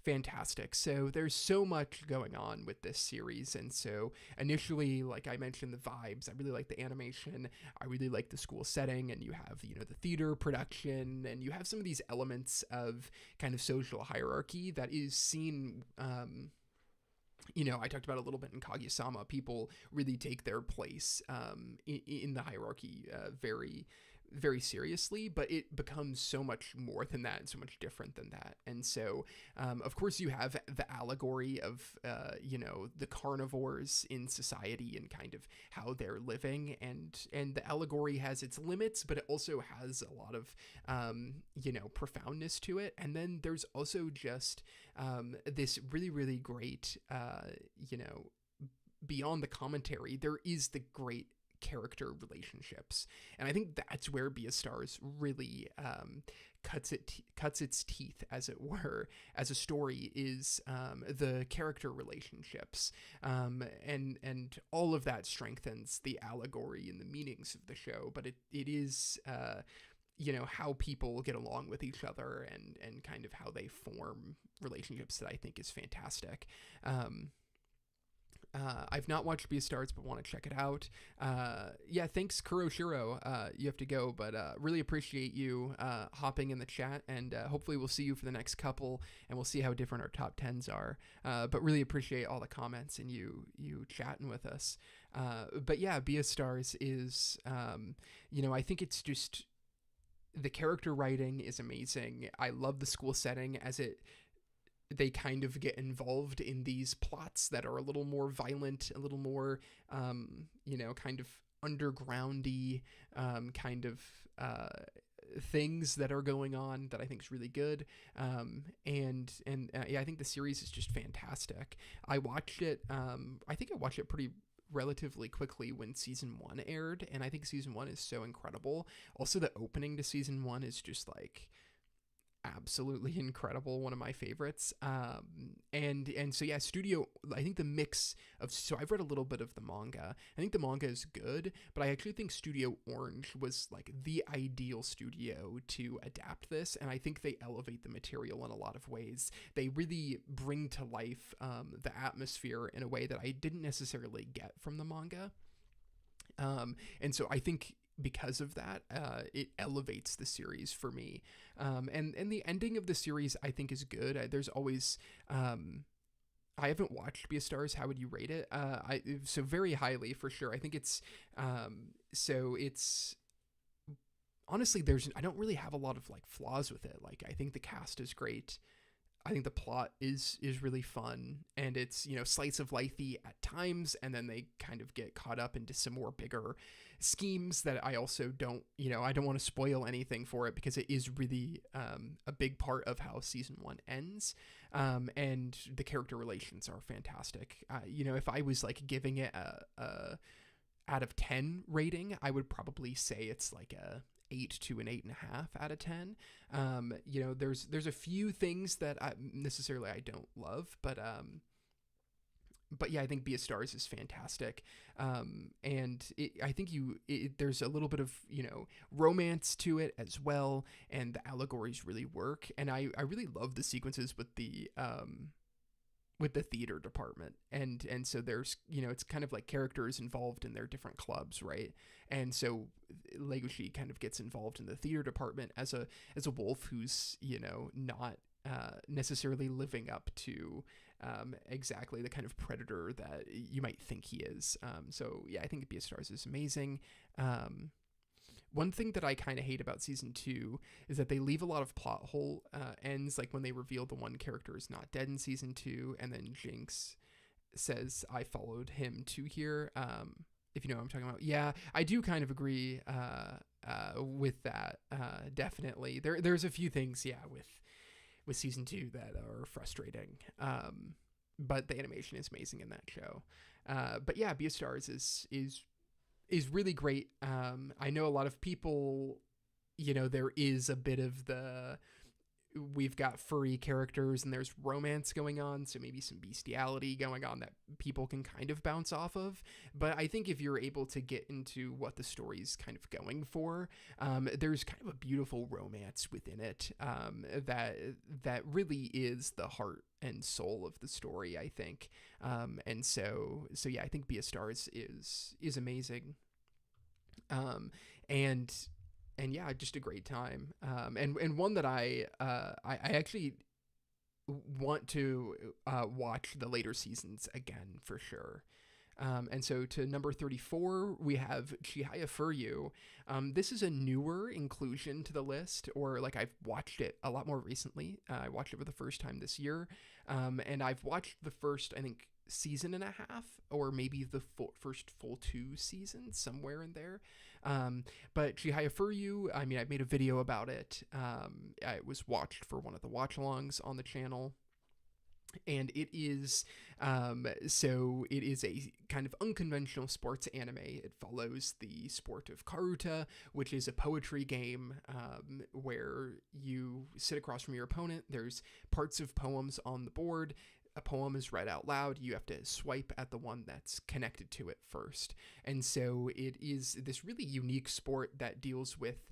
fantastic. So there's so much going on with this series, and so initially, like I mentioned, the vibes, I really like the animation, I really like the school setting, and you have the theater production, and you have some of these elements of kind of social hierarchy that is seen I talked about a little bit in Kaguya-sama. People really take their place in the hierarchy very, very seriously, but it becomes so much more than that and so much different than that. And so, of course, you have the allegory of, the carnivores in society and kind of how they're living. And the allegory has its limits, but it also has a lot of, profoundness to it. And then there's also just this really, really great, beyond the commentary, there is the great character relationships, and I think that's where Beastars really cuts its teeth, as it were, as a story, is the character relationships, and all of that strengthens the allegory and the meanings of the show. But it is how people get along with each other and kind of how they form relationships that I think is fantastic. I've not watched Beastars, but want to check it out. Thanks, Kuroshiro. You have to go, but really appreciate you hopping in the chat, and hopefully we'll see you for the next couple, and we'll see how different our top 10s are. But really appreciate all the comments and you chatting with us. But yeah, Beastars is, I think it's just, the character writing is amazing. I love the school setting as they kind of get involved in these plots that are a little more violent, a little more, kind of undergroundy kind of things that are going on that I think is really good. Yeah, I think the series is just fantastic. I watched it. I think I watched it pretty relatively quickly when season 1 aired, and I think season 1 is so incredible. Also, the opening to season 1 is just like absolutely incredible, one of my favorites. And so yeah, studio, I think the mix of, so I've read a little bit of the manga. I think the manga is good, but I actually think Studio Orange was like the ideal studio to adapt this, and I think they elevate the material in a lot of ways. They really bring to life the atmosphere in a way that I didn't necessarily get from the manga. And so I think because of that, it elevates the series for me. And the ending of the series I think is good. There's always, I haven't watched Beastars. How would you rate it? So very highly for sure. I think it's honestly, I don't really have a lot of like flaws with it. Like, I think the cast is great. I think the plot is really fun, and it's, slice of lifey at times, and then they kind of get caught up into some more bigger schemes that I also don't, I don't want to spoil anything for it, because it is really a big part of how season 1 ends. And the character relations are fantastic. If I was like giving it a out of 10 rating, I would probably say it's like a 8 to an 8.5 out of 10. There's a few things that I don't love, but yeah, I think Beastars is fantastic. And I think there's a little bit of, romance to it as well, and the allegories really work. And I really love the sequences with the theater department, and so there's, it's kind of like characters involved in their different clubs, right? And so Legoshi kind of gets involved in the theater department as a wolf who's, not necessarily living up to exactly the kind of predator that you might think he is. So yeah, I think Beastars is amazing. One thing that I kind of hate about season 2 is that they leave a lot of plot hole ends, like when they reveal the one character is not dead in season 2, and then Jinx says, "I followed him to here." If you know what I'm talking about. Yeah, I do kind of agree with that. Definitely, there's a few things, yeah, with season 2 that are frustrating. But the animation is amazing in that show. But yeah, Beastars is really great. I know a lot of people, there is a bit of we've got furry characters and there's romance going on, so maybe some bestiality going on that people can kind of bounce off of. But I think if you're able to get into what the story's kind of going for, there's kind of a beautiful romance within it that really is the heart and soul of the story, I think. And so yeah, I think Beastars is amazing. And yeah, just a great time. And one that I actually want to watch the later seasons again for sure. And so to number 34, we have Chihaya Furyu. This is a newer inclusion to the list, or like I've watched it a lot more recently. I watched it for the first time this year. And I've watched the first, I think, season and a half, or maybe the first full 2 seasons, somewhere in there. But Chihaya Furyu, I mean, I made a video about it. It was watched for one of the watch-alongs on the channel. And it is, it is a kind of unconventional sports anime. It follows the sport of Karuta, which is a poetry game where you sit across from your opponent. There's parts of poems on the board. A poem is read out loud. You have to swipe at the one that's connected to it first. And so it is this really unique sport that deals with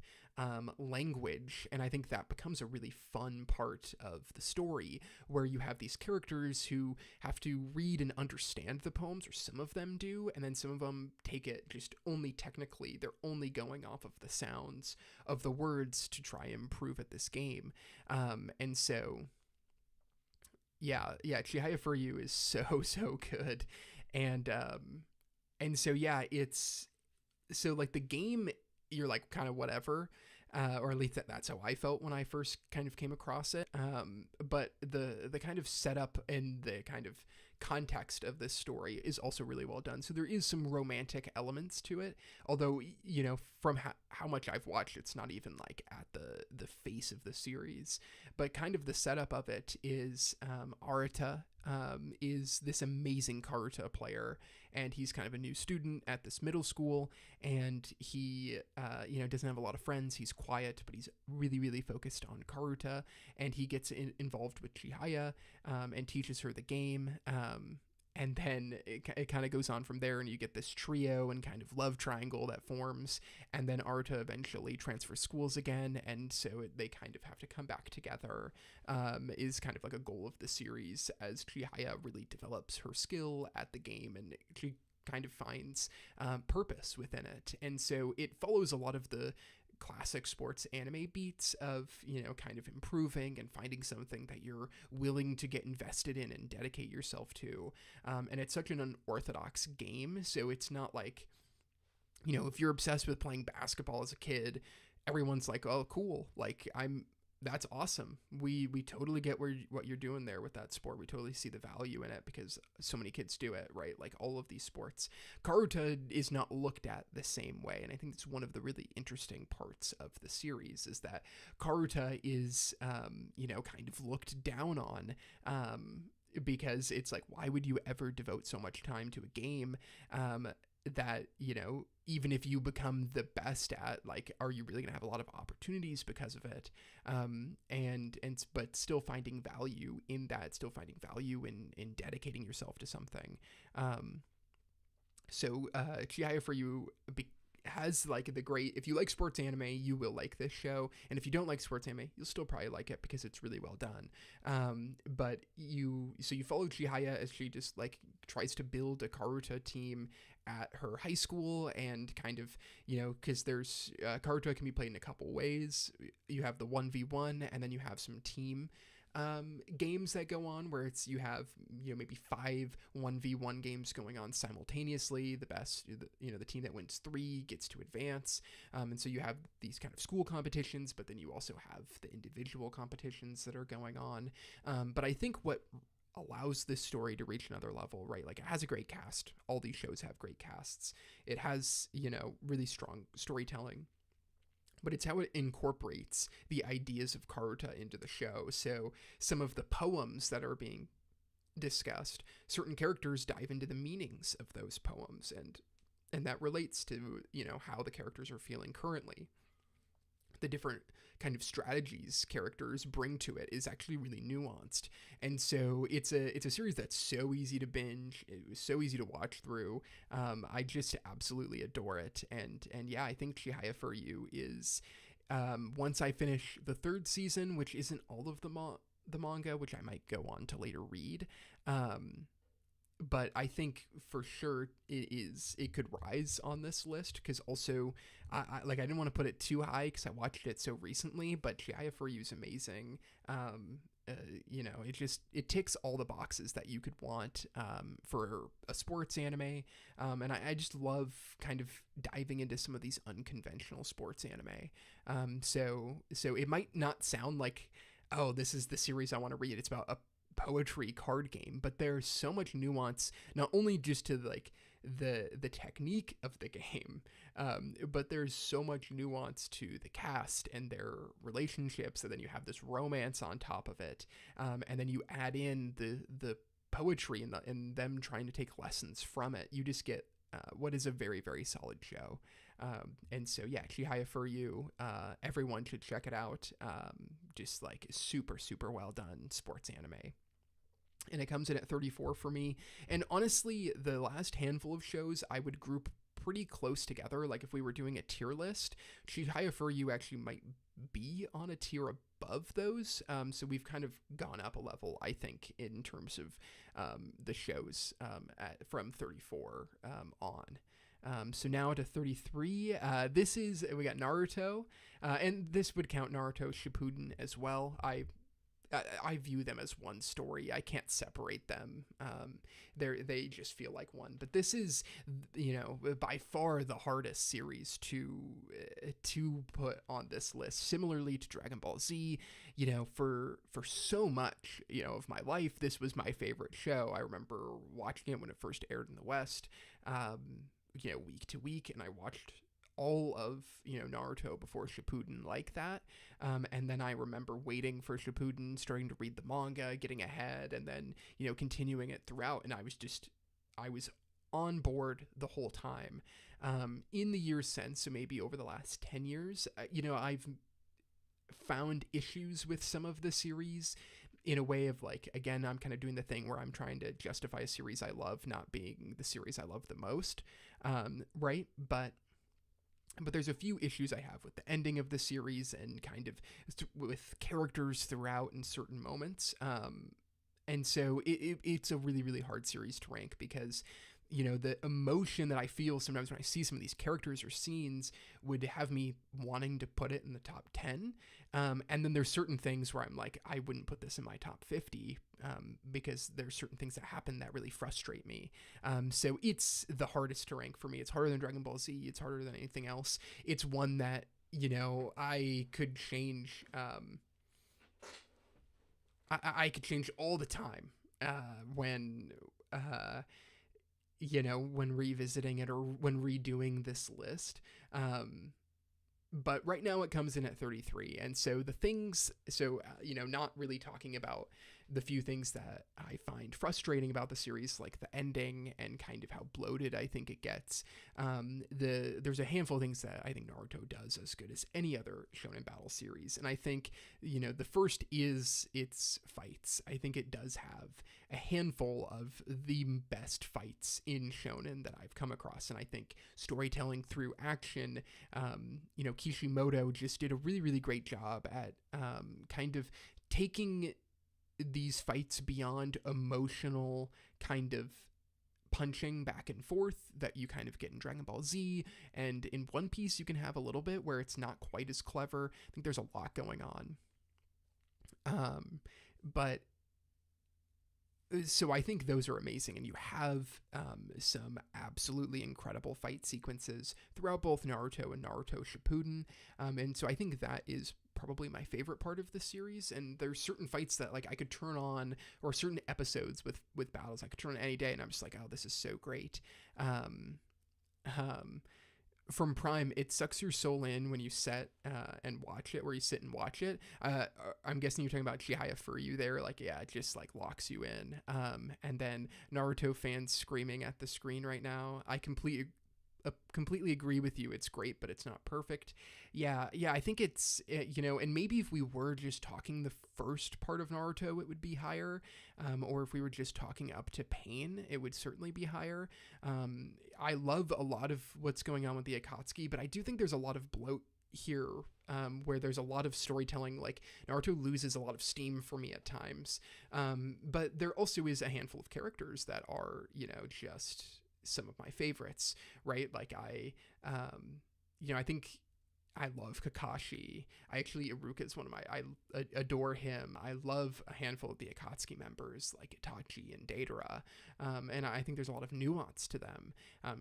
language, and I think that becomes a really fun part of the story, where you have these characters who have to read and understand the poems, or some of them do, and then some of them take it just only technically. They're only going off of the sounds of the words to try and improve at this game. And so yeah, Chihaya Furyu is so good. And so yeah, it's so like the game, you're like kind of whatever, or at least that's how I felt when I first kind of came across it. But the kind of setup and the kind of context of this story is also really well done. So there is some romantic elements to it, although, you know, from how much I've watched, it's not even like at the face of the series. But kind of the setup of it is Arata is this amazing Karuta player, and he's kind of a new student at this middle school, and he you know, doesn't have a lot of friends. He's quiet, but he's really, really focused on Karuta, and he gets involved with Chihaya and teaches her the game. And then it kind of goes on from there, and you get this trio and kind of love triangle that forms. And then Arta eventually transfers schools again, and so they kind of have to come back together, is kind of like a goal of the series, as Chihaya really develops her skill at the game, and she kind of finds purpose within it. And so it follows a lot of the classic sports anime beats of, you know, kind of improving and finding something that you're willing to get invested in and dedicate yourself to. And it's such an unorthodox game, so it's not like, you know, if you're obsessed with playing basketball as a kid, everyone's like, oh, cool, like that's awesome. We totally get what you're doing there with that sport. We totally see the value in it because so many kids do it, right? Like all of these sports. Karuta is not looked at the same way, and I think it's one of the really interesting parts of the series is that Karuta is, you know, kind of looked down on, because it's like, why would you ever devote so much time to a game that, you know, even if you become the best at, like, are you really gonna have a lot of opportunities because of it? But still finding value in that, still finding value in dedicating yourself to something. So Chihaya for You has like the great, if you like sports anime, you will like this show, and if you don't like sports anime, you'll still probably like it because it's really well done. But you follow Chihaya as she just like tries to build a Karuta team at her high school, and kind of, you know, because there's Karuta can be played in a couple ways. You have the 1v1, and then you have some team games that go on where it's, you have, you know, maybe 5 1v1 games going on simultaneously. The best, you know, the team that wins 3 gets to advance. And so you have these kind of school competitions, but then you also have the individual competitions that are going on. But I think what allows this story to reach another level, right? Like, it has a great cast. All these shows have great casts. It has, you know, really strong storytelling, but it's how it incorporates the ideas of Karuta into the show. So some of the poems that are being discussed, certain characters dive into the meanings of those poems, and that relates to, you know, how the characters are feeling currently. The different kind of strategies characters bring to it is actually really nuanced. And so it's a series that's so easy to binge. It was so easy to watch through. I just absolutely adore it. And yeah, I think Chihaya for You is, once I finish the 3rd season, which isn't all of the manga, which I might go on to later read, but I think for sure it could rise on this list, because also I didn't want to put it too high because I watched it so recently, but Chihaya for You is amazing. You know, it ticks all the boxes that you could want for a sports anime, and I just love kind of diving into some of these unconventional sports anime. So it might not sound like, oh, this is the series I want to read. It's about a poetry card game, but there's so much nuance, not only just to like the technique of the game, but there's so much nuance to the cast and their relationships, and then you have this romance on top of it, and then you add in the poetry and them trying to take lessons from it. You just get what is a very, very solid show. And so yeah, Chihaya for You, everyone should check it out. Just like super, super well done sports anime. And it comes in at 34 for me. And honestly, the last handful of shows I would group pretty close together. Like if we were doing a tier list, Chihaya for You actually might be on a tier above those. So we've kind of gone up a level, I think, in terms of the shows from 34 on. So now to 33, we got Naruto, and this would count Naruto Shippuden as well. I I view them as one story. I can't separate them. They just feel like one. But this is, by far the hardest series to put on this list. Similarly to Dragon Ball Z, for so much, of my life, this was my favorite show. I remember watching it when it first aired in the West, week to week, and I watched all of Naruto before Shippuden like that, and then I remember waiting for Shippuden, starting to read the manga, getting ahead, and then continuing it throughout, and I was on board the whole time. In the years since, so maybe over the last 10 years, I've found issues with some of the series in a way of like, again, I'm kind of doing the thing where I'm trying to justify a series I love not being the series I love the most, right? But there's a few issues I have with the ending of the series and kind of with characters throughout in certain moments. And so it's a really, really hard series to rank because, the emotion that I feel sometimes when I see some of these characters or scenes would have me wanting to put it in the top 10. And then there's certain things where I'm like, I wouldn't put this in my top 50 because there's certain things that happen that really frustrate me. So it's the hardest to rank for me. It's harder than Dragon Ball Z. It's harder than anything else. It's one that, I could change. I could change all the time when revisiting it or when redoing this list. But right now it comes in at 33. And so not really talking about the few things that I find frustrating about the series, like the ending and kind of how bloated I think it gets. There's a handful of things that I think Naruto does as good as any other shonen battle series. And I think, the first is its fights. I think it does have a handful of the best fights in shonen that I've come across. And I think storytelling through action, Kishimoto just did a really, really great job at kind of taking these fights beyond emotional kind of punching back and forth that you kind of get in Dragon Ball Z, and in One Piece you can have a little bit where it's not quite as clever. I think there's a lot going on. But so I think those are amazing, and you have some absolutely incredible fight sequences throughout both Naruto and Naruto Shippuden, and so I think that is probably my favorite part of the series. And there's certain fights that like I could turn on, or certain episodes with battles I could turn on any day, and I'm just like, oh, this is so great. From Prime, it sucks your soul in when you sit and watch it, where you sit and watch it. I'm guessing you're talking about Chihaya Furyu there. Like, yeah, it just like locks you in. And then Naruto fans screaming at the screen right now. I completely agree with you. It's great, but it's not perfect. Yeah, I think it's, and maybe if we were just talking the first part of Naruto, it would be higher. Or if we were just talking up to Pain, it would certainly be higher. I love a lot of what's going on with the Akatsuki, but I do think there's a lot of bloat here, where there's a lot of storytelling. Like, Naruto loses a lot of steam for me at times. But there also is a handful of characters that are, just some of my favorites, right? Like I think I love Kakashi. Iruka is one of I adore him. I love a handful of the Akatsuki members like Itachi and Deidara. And I think there's a lot of nuance to them.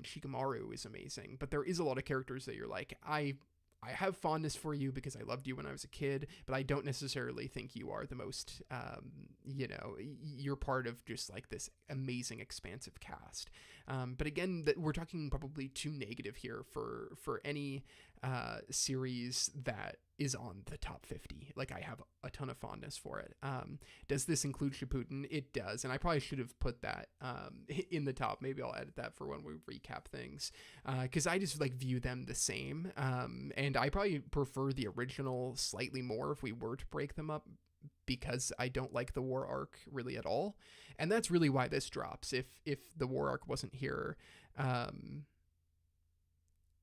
Shikamaru is amazing, but there is a lot of characters that you're like, I have fondness for you because I loved you when I was a kid, but I don't necessarily think you are the most, you're part of just like this amazing expansive cast. But again, we're talking probably too negative here for any series that is on the top 50. Like, I have a ton of fondness for it. Does this include Shippuden? It does, and I probably should have put that in the top. Maybe I'll edit that for when we recap things, because I just like view them the same, and I probably prefer the original slightly more if we were to break them up, because I don't like the war arc really at all, and that's really why this drops. If the war arc wasn't here,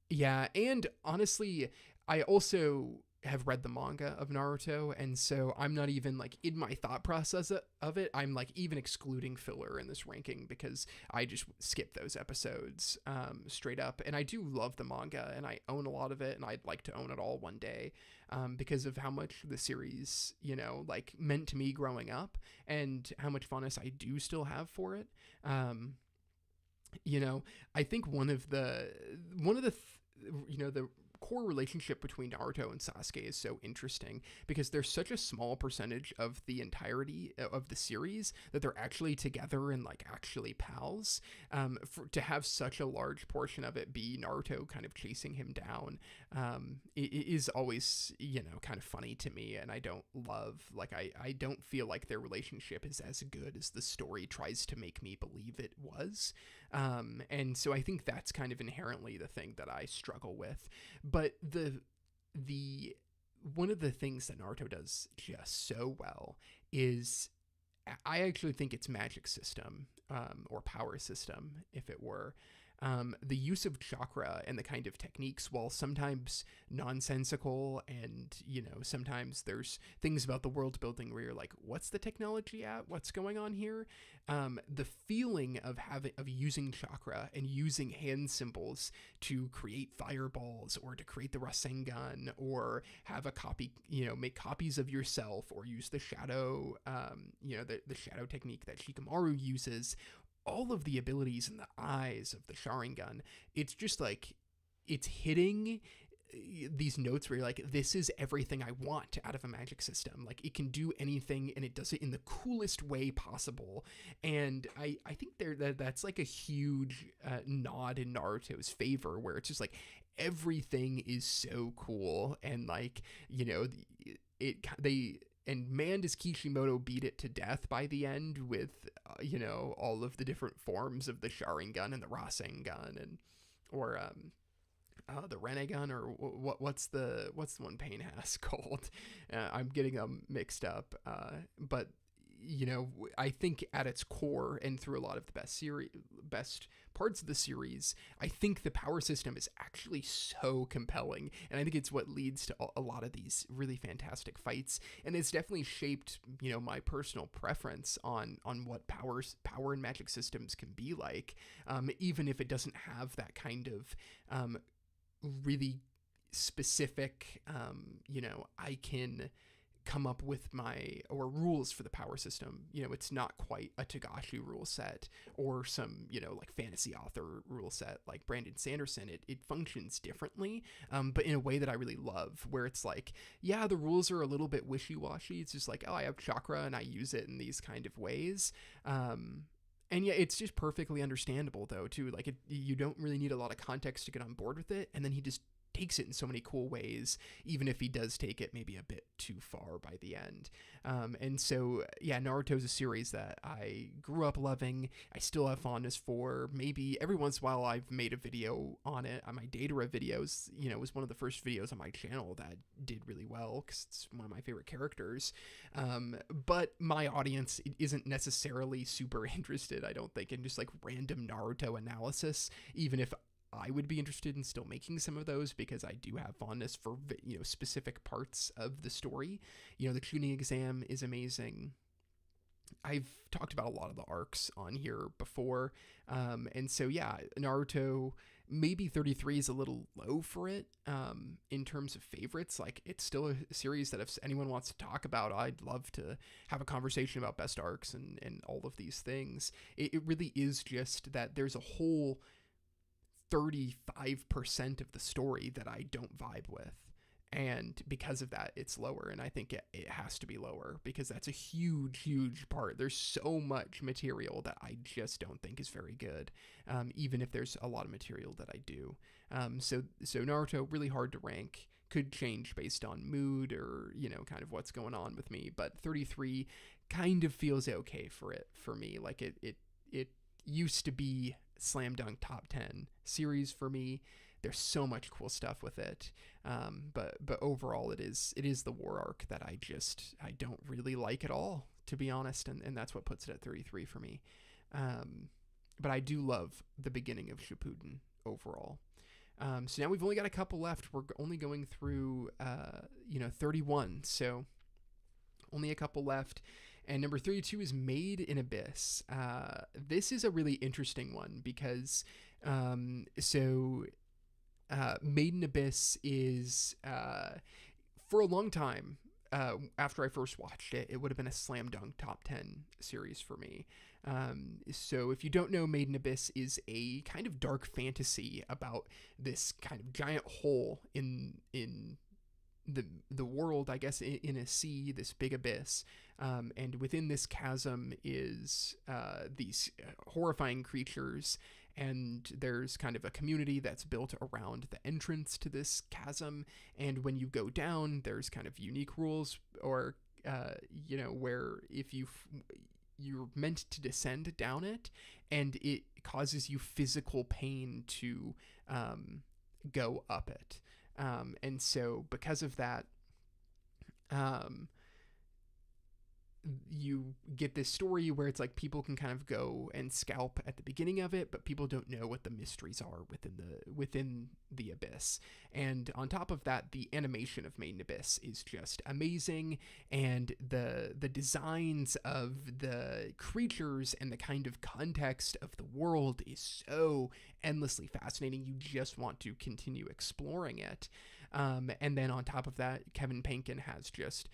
yeah, and honestly, I also have read the manga of Naruto, and so I'm not even like in my thought process of it. I'm like even excluding filler in this ranking because I just skip those episodes straight up. And I do love the manga, and I own a lot of it, and I'd like to own it all one day because of how much the series, like meant to me growing up, and how much fondness I do still have for it. Um, I think the core relationship between Naruto and Sasuke is so interesting because they're such a small percentage of the entirety of the series that they're actually together and like actually pals. To have such a large portion of it be Naruto kind of chasing him down, it is always kind of funny to me, and I don't love I don't feel like their relationship is as good as the story tries to make me believe it was. And so I think that's kind of inherently the thing that I struggle with. But the one of the things that Naruto does just so well is I actually think it's magic system, or power system, if it were. The use of chakra and the kind of techniques, while sometimes nonsensical, and sometimes there's things about the world building where you're like, what's the technology at? What's going on here? The feeling of using chakra and using hand symbols to create fireballs, or to create the Rasengan, or have a copy, make copies of yourself, or use the shadow, the shadow technique that Shikamaru uses. All of the abilities in the eyes of the Sharingan, it's just like it's hitting these notes where you're like, this is everything I want out of a magic system. Like, it can do anything, and it does it in the coolest way possible. And I think that's like a huge nod in Naruto's favor, where it's just like everything is so cool, and like and man, does Kishimoto beat it to death by the end with, all of the different forms of the Sharingan and the Rasengan, or the Renegon, or what's the one Pain has called? I'm getting them mixed up. But I think at its core, and through a lot of the best parts of the series, I think the power system is actually so compelling, and I think it's what leads to a lot of these really fantastic fights, and it's definitely shaped my personal preference on what power and magic systems can be like, even if it doesn't have that kind of really specific, I can come up with rules for the power system. It's not quite a Togashi rule set, or some, like fantasy author rule set like Brandon Sanderson. It functions differently, but in a way that I really love, where it's like, yeah, the rules are a little bit wishy-washy. It's just like, oh, I have chakra and I use it in these kind of ways. And yeah, it's just perfectly understandable though too. Like, you don't really need a lot of context to get on board with it, and then he just takes it in so many cool ways, even if he does take it maybe a bit too far by the end. And so, yeah, Naruto's a series that I grew up loving. I still have fondness for. Maybe every once in a while I've made a video on it. On my Datara videos, was one of the first videos on my channel that did really well because it's one of my favorite characters. But my audience isn't necessarily super interested, I don't think, in just like random Naruto analysis, even if I would be interested in still making some of those, because I do have fondness for specific parts of the story. The tuning exam is amazing. I've talked about a lot of the arcs on here before, and so yeah, Naruto, maybe 33 is a little low for it in terms of favorites. Like, it's still a series that if anyone wants to talk about, I'd love to have a conversation about best arcs and all of these things. It really is just that there's a whole 35% of the story that I don't vibe with, and because of that, it's lower. And I think it has to be lower because that's a huge part. There's so much material that I just don't think is very good, even if there's a lot of material that I do. So Naruto, really hard to rank. Could change based on mood, or kind of what's going on with me, but 33 kind of feels okay for me. Like, it used to be slam dunk top 10 series for me. There's so much cool stuff with it, but overall it is the war arc that I don't really like at all, to be honest, and that's what puts it at 33 for me. But I do love the beginning of Shippuden overall. So now we've only got a couple left. We're only going through 31, so only a couple left. And number 32 is Made in Abyss. This is a really interesting one because Made in Abyss is for a long time, after I first watched it, it would have been a slam dunk top 10 series for me. So if you don't know, Made in Abyss is a kind of dark fantasy about this kind of giant hole in the world, I guess, in a sea, this big abyss. And within this chasm is these horrifying creatures, and there's kind of a community that's built around the entrance to this chasm. And when you go down, there's kind of unique rules, or where if you're meant to descend down it, and it causes you physical pain to go up it. And so because of that, you get this story where it's like people can kind of go and scalp at the beginning of it, but people don't know what the mysteries are within the abyss. And on top of that, the animation of Made in Abyss is just amazing, and the designs of the creatures and the kind of context of the world is so endlessly fascinating. You just want to continue exploring it. And then on top of that, Kevin Penkin has just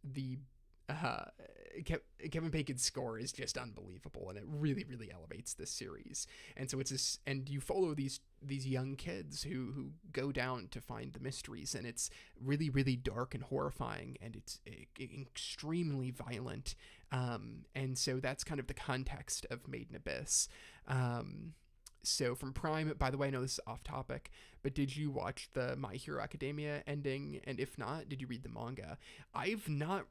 the Kevin Bacon's score is just unbelievable, and it really, really elevates this series. And so it's this, and you follow these young kids who go down to find the mysteries, and it's really, really dark and horrifying, and it's extremely violent. And so that's kind of the context of Made in Abyss. So from Prime, by the way, I know this is off topic, but did you watch the My Hero Academia ending? And if not, did you read the manga? I've not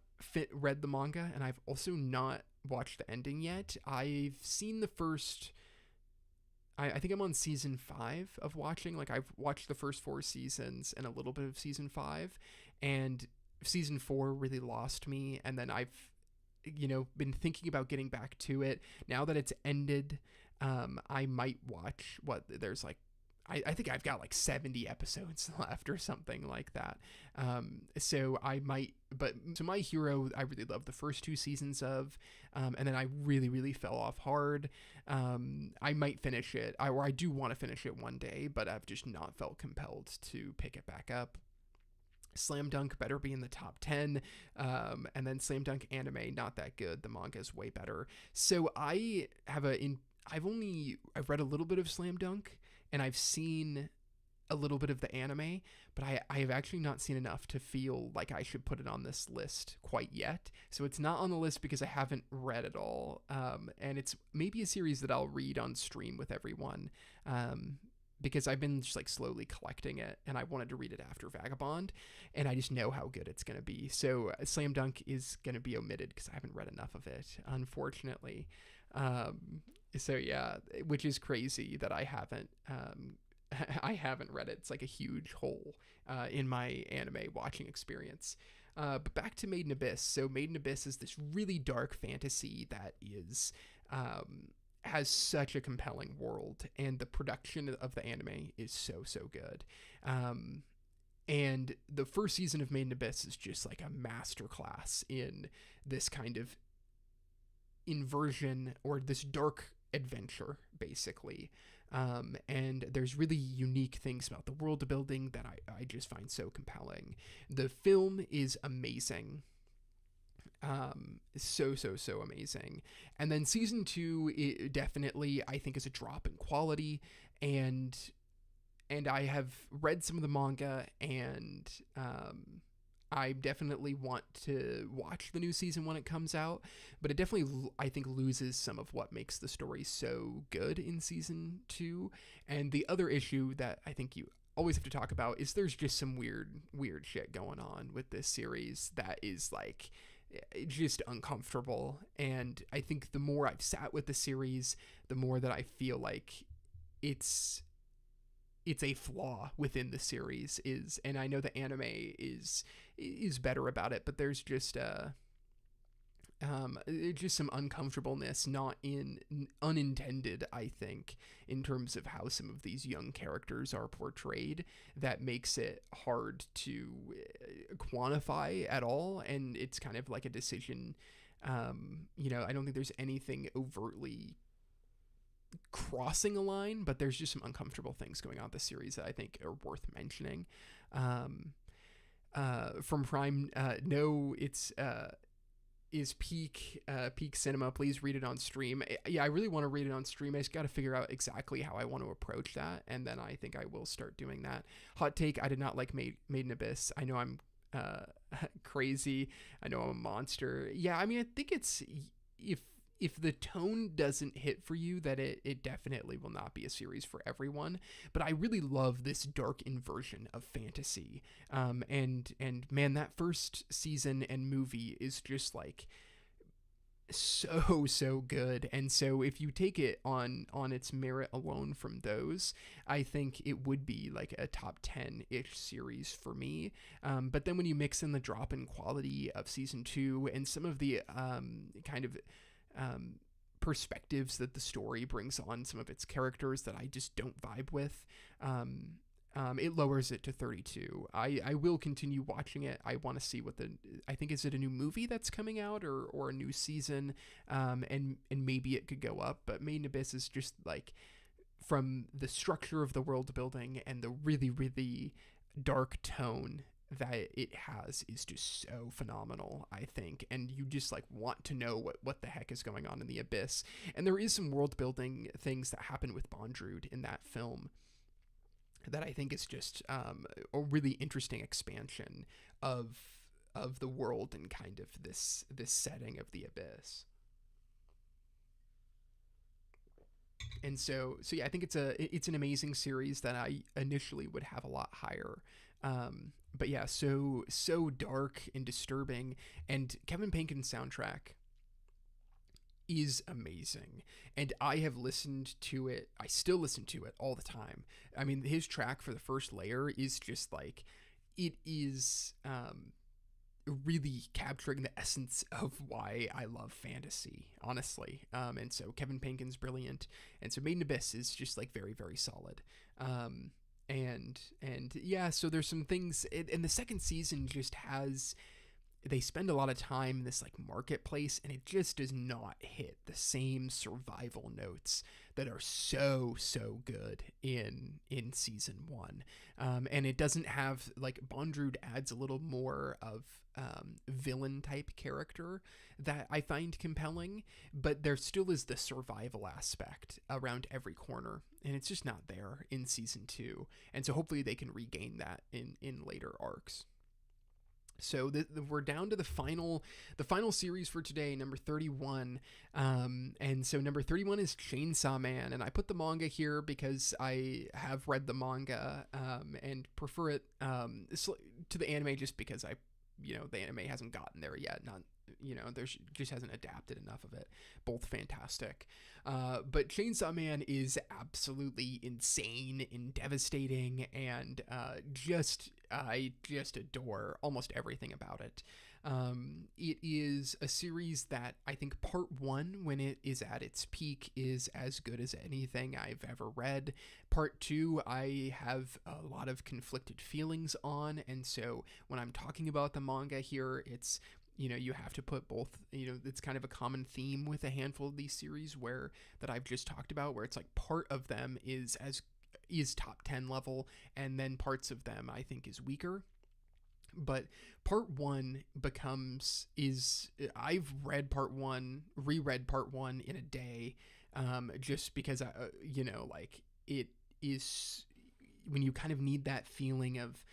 read the manga, and I've also not watched the ending yet. I've seen the first, I think I'm on season 5 of watching. Like, I've watched the first 4 seasons and a little bit of season 5, and season 4 really lost me. And then I've, been thinking about getting back to it. Now that it's ended, I might watch there's like, I think I've got like 70 episodes left or something like that. So I might, so My Hero, I really loved the first 2 seasons of, and then I really, really fell off hard. I might finish it, or I do want to finish it one day, but I've just not felt compelled to pick it back up. Slam Dunk better be in the top 10, and then Slam Dunk anime, not that good. The manga is way better. So I've read a little bit of Slam Dunk, and I've seen a little bit of the anime, but I have actually not seen enough to feel like I should put it on this list quite yet. So it's not on the list because I haven't read it all, and it's maybe a series that I'll read on stream with everyone, because I've been just like slowly collecting it, and I wanted to read it after Vagabond, and I just know how good it's going to be. So Slam Dunk is going to be omitted because I haven't read enough of it, unfortunately. So yeah, which is crazy that I haven't read it. It's like a huge hole in my anime watching experience. But back to Made in Abyss. So Made in Abyss is this really dark fantasy that is has such a compelling world, and the production of the anime is so good. And the first season of Made in Abyss is just like a masterclass in this kind of inversion, or this dark adventure, basically. And there's really unique things about the world building that I just find so compelling. The film is amazing. So amazing. And then season 2, it definitely, I think, is a drop in quality, and I have read some of the manga, and I definitely want to watch the new season when it comes out, but it definitely, I think, loses some of what makes the story so good in season 2. And the other issue that I think you always have to talk about is there's just some weird shit going on with this series that is like just uncomfortable. And I think the more I've sat with the series, the more that I feel like it's a flaw within the series is, and I know the anime is better about it, but there's just just some uncomfortableness, not in unintended, I think, in terms of how some of these young characters are portrayed, that makes it hard to quantify at all. And it's kind of like a decision. I don't think there's anything overtly crossing a line, but there's just some uncomfortable things going on with the series that I think are worth mentioning. Um, from Prime, no, it's is peak cinema. Please read it on stream. Yeah, I really want to read it on stream. I just got to figure out exactly how I want to approach that, and then I think I will start doing that. Hot take: I did not like Made in Abyss. I know I'm crazy. I know I'm a monster. Yeah, I mean, I think it's if the tone doesn't hit for you, that it definitely will not be a series for everyone. But I really love this dark inversion of fantasy. And man, that first season and movie is just like so good. And so if you take it on its merit alone from those, I think it would be like a top 10-ish series for me. But then when you mix in the drop in quality of season 2 and some of the kind of perspectives that the story brings on some of its characters that I just don't vibe with, it lowers it to 32. I will continue watching it. I want to see I think, is it a new movie that's coming out or a new season? And maybe it could go up, but Made in Abyss is just like, from the structure of the world building and the really, really dark tone that it has, is just so phenomenal, I think. And you just like want to know what the heck is going on in the Abyss. And there is some world building things that happen with Bondrewd in that film that I think is just a really interesting expansion of the world and kind of this setting of the Abyss. And so yeah, I think it's an amazing series that I initially would have a lot higher. But yeah, so dark and disturbing, and Kevin Bacon's soundtrack is amazing, and I have listened to it. I still listen to it all the time. I mean, his track for the first layer is just like, it is really capturing the essence of why I love fantasy, honestly. And so Kevin Bacon's brilliant, and so Made in Abyss is just like very, very solid. And yeah, so there's some things, and the second season just they spend a lot of time in this like marketplace, and it just does not hit the same survival notes that are so good in season 1. And it doesn't have, like, Bondrewd adds a little more of villain type character that I find compelling, but there still is the survival aspect around every corner, and it's just not there in season 2. And so hopefully they can regain that in later arcs. So we're down to the final series for today, number 31. And so number 31 is Chainsaw Man, and I put the manga here because I have read the manga and prefer it to the anime, just because the anime hasn't gotten there yet. There's just hasn't adapted enough of it. Both fantastic. But Chainsaw Man is absolutely insane and devastating, and I just adore almost everything about it. It is a series that I think part 1, when it is at its peak, is as good as anything I've ever read. Part 2, I have a lot of conflicted feelings on, and so when I'm talking about the manga here, it's, you have to put both, it's kind of a common theme with a handful of these series that I've just talked about, where it's like part of them is top 10 level, and then parts of them I think is weaker. But part 1 I've read part 1, reread part 1 in a day, just because it is, when you kind of need that feeling of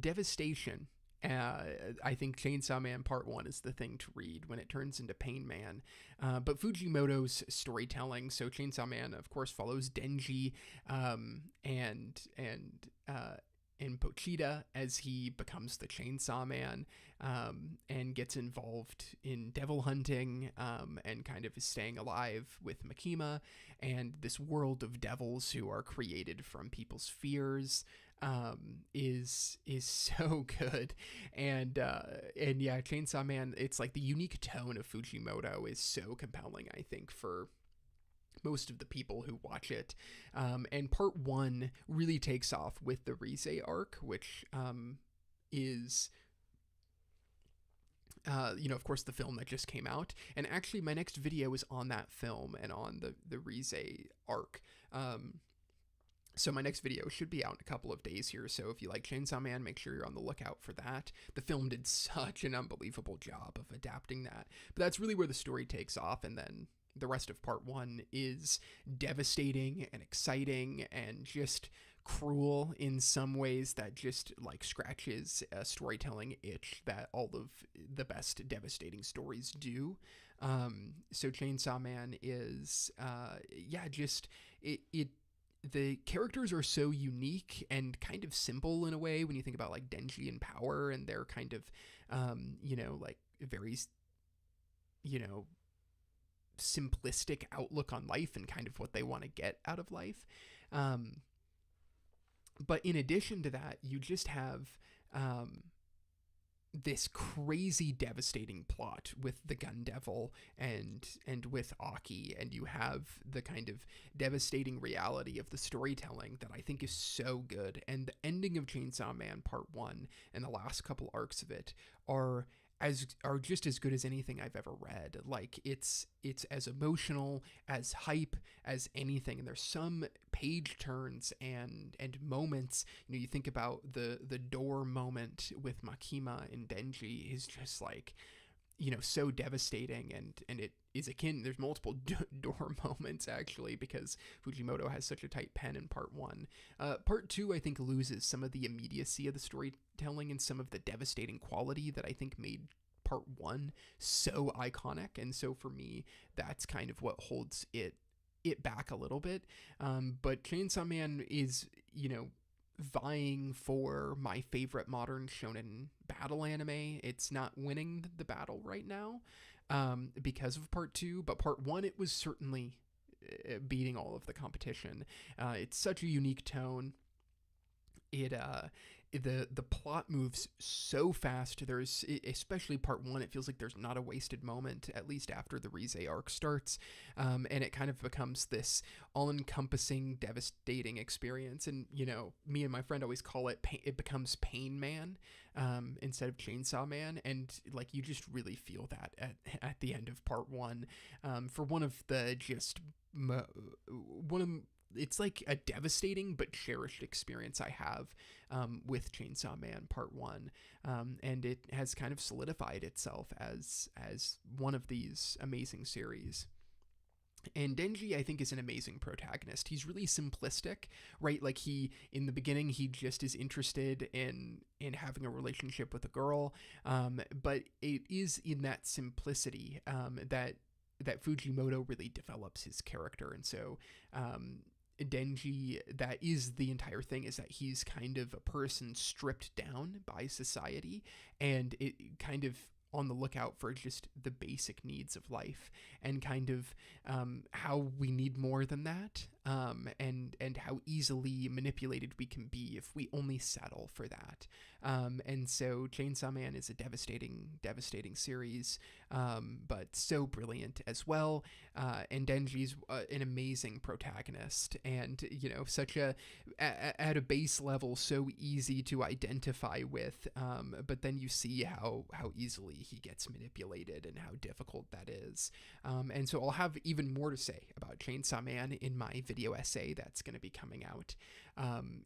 devastation. I think Chainsaw Man Part 1 is the thing to read when it turns into Pain Man. But Fujimoto's storytelling, so Chainsaw Man, of course, follows Denji, and and Pochita as he becomes the Chainsaw Man, and gets involved in devil hunting, and kind of is staying alive with Makima and this world of devils who are created from people's fears. Is so good. And yeah, Chainsaw Man, it's like the unique tone of Fujimoto is so compelling, I think, for most of the people who watch it. And part one really takes off with the Rize arc, which is of course, the film that just came out. And actually, my next video is on that film and on the Rize arc. So my next video should be out in a couple of days here. So if you like Chainsaw Man, make sure you're on the lookout for that. The film did such an unbelievable job of adapting that. But that's really where the story takes off. And then the rest of part one is devastating and exciting and just cruel in some ways that just like scratches a storytelling itch that all of the best devastating stories do. So Chainsaw Man is, the characters are so unique and kind of simple in a way when you think about like Denji and Power and their kind of, like very, simplistic outlook on life and kind of what they want to get out of life. But in addition to that, you just have this crazy devastating plot with the Gun Devil and with Aki, and you have the kind of devastating reality of the storytelling that I think is so good. And the ending of Chainsaw Man Part 1 and the last couple arcs of it are just as good as anything I've ever read. Like it's as emotional, as hype as anything. And there's some page turns and moments. You think about the door moment with Makima and Denji is just like, so devastating, and it is akin. There's multiple door moments actually because Fujimoto has such a tight pen in part one. Part two, I think, loses some of the immediacy of the storytelling and some of the devastating quality that I think made part one so iconic. And so for me, that's kind of what holds it back a little bit. But Chainsaw Man is, vying for my favorite modern shonen battle anime. It's not winning the battle right now because of part two, but part one, it was certainly beating all of the competition. It's such a unique tone. The plot moves so fast. There's, especially part one, it feels like there's not a wasted moment, at least after the Rize arc starts. And it kind of becomes this all-encompassing, devastating experience. And, me and my friend always call it, it becomes Pain Man instead of Chainsaw Man. And, like, you just really feel that at the end of part one. For one of the it's like a devastating but cherished experience I have with Chainsaw Man Part 1. And it has kind of solidified itself as one of these amazing series. And Denji, I think, is an amazing protagonist. He's really simplistic, right? Like in the beginning, he just is interested in having a relationship with a girl. But it is in that simplicity that Fujimoto really develops his character. And so, Denji, that is the entire thing, is that he's kind of a person stripped down by society and it kind of on the lookout for just the basic needs of life and kind of how we need more than that, and how easily manipulated we can be if we only settle for that. And so Chainsaw Man is a devastating series, but so brilliant as well. And Denji's an amazing protagonist, and such at a base level so easy to identify with. But then you see how easily he gets manipulated and how difficult that is. And so I'll have even more to say about Chainsaw Man in my video essay that's going to be coming out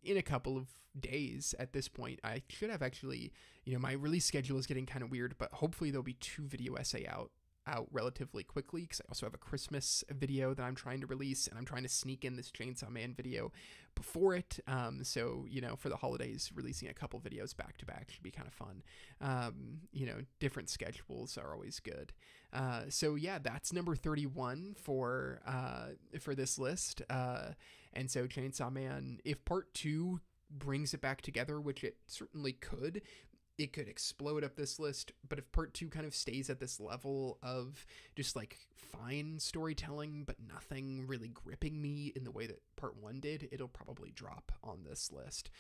in a couple of days. At this point, I should have actually, my release schedule is getting kind of weird, but hopefully there'll be 2 video essay out relatively quickly, because I also have a Christmas video that I'm trying to release, and I'm trying to sneak in this Chainsaw Man video before it. So, for the holidays, releasing a couple videos back to back should be kind of fun. Different schedules are always good. So yeah, that's number 31 for this list. And so Chainsaw Man, if part 2 brings it back together, which it certainly could, it could explode up this list. But if part two kind of stays at this level of just like fine storytelling, but nothing really gripping me in the way that part one did, it'll probably drop on this list.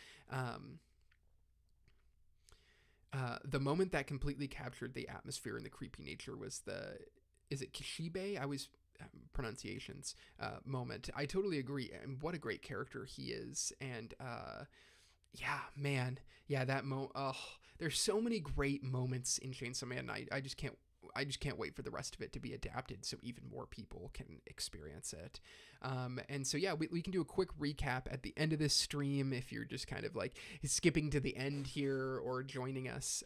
The moment that completely captured the atmosphere and the creepy nature was is it Kishibe? I was pronunciations moment. I totally agree, and what a great character he is. And yeah, man, yeah, there's so many great moments in Chainsaw Man. I just can't wait for the rest of it to be adapted so even more people can experience it. And so, yeah, we can do a quick recap at the end of this stream if you're just kind of like skipping to the end here or joining us,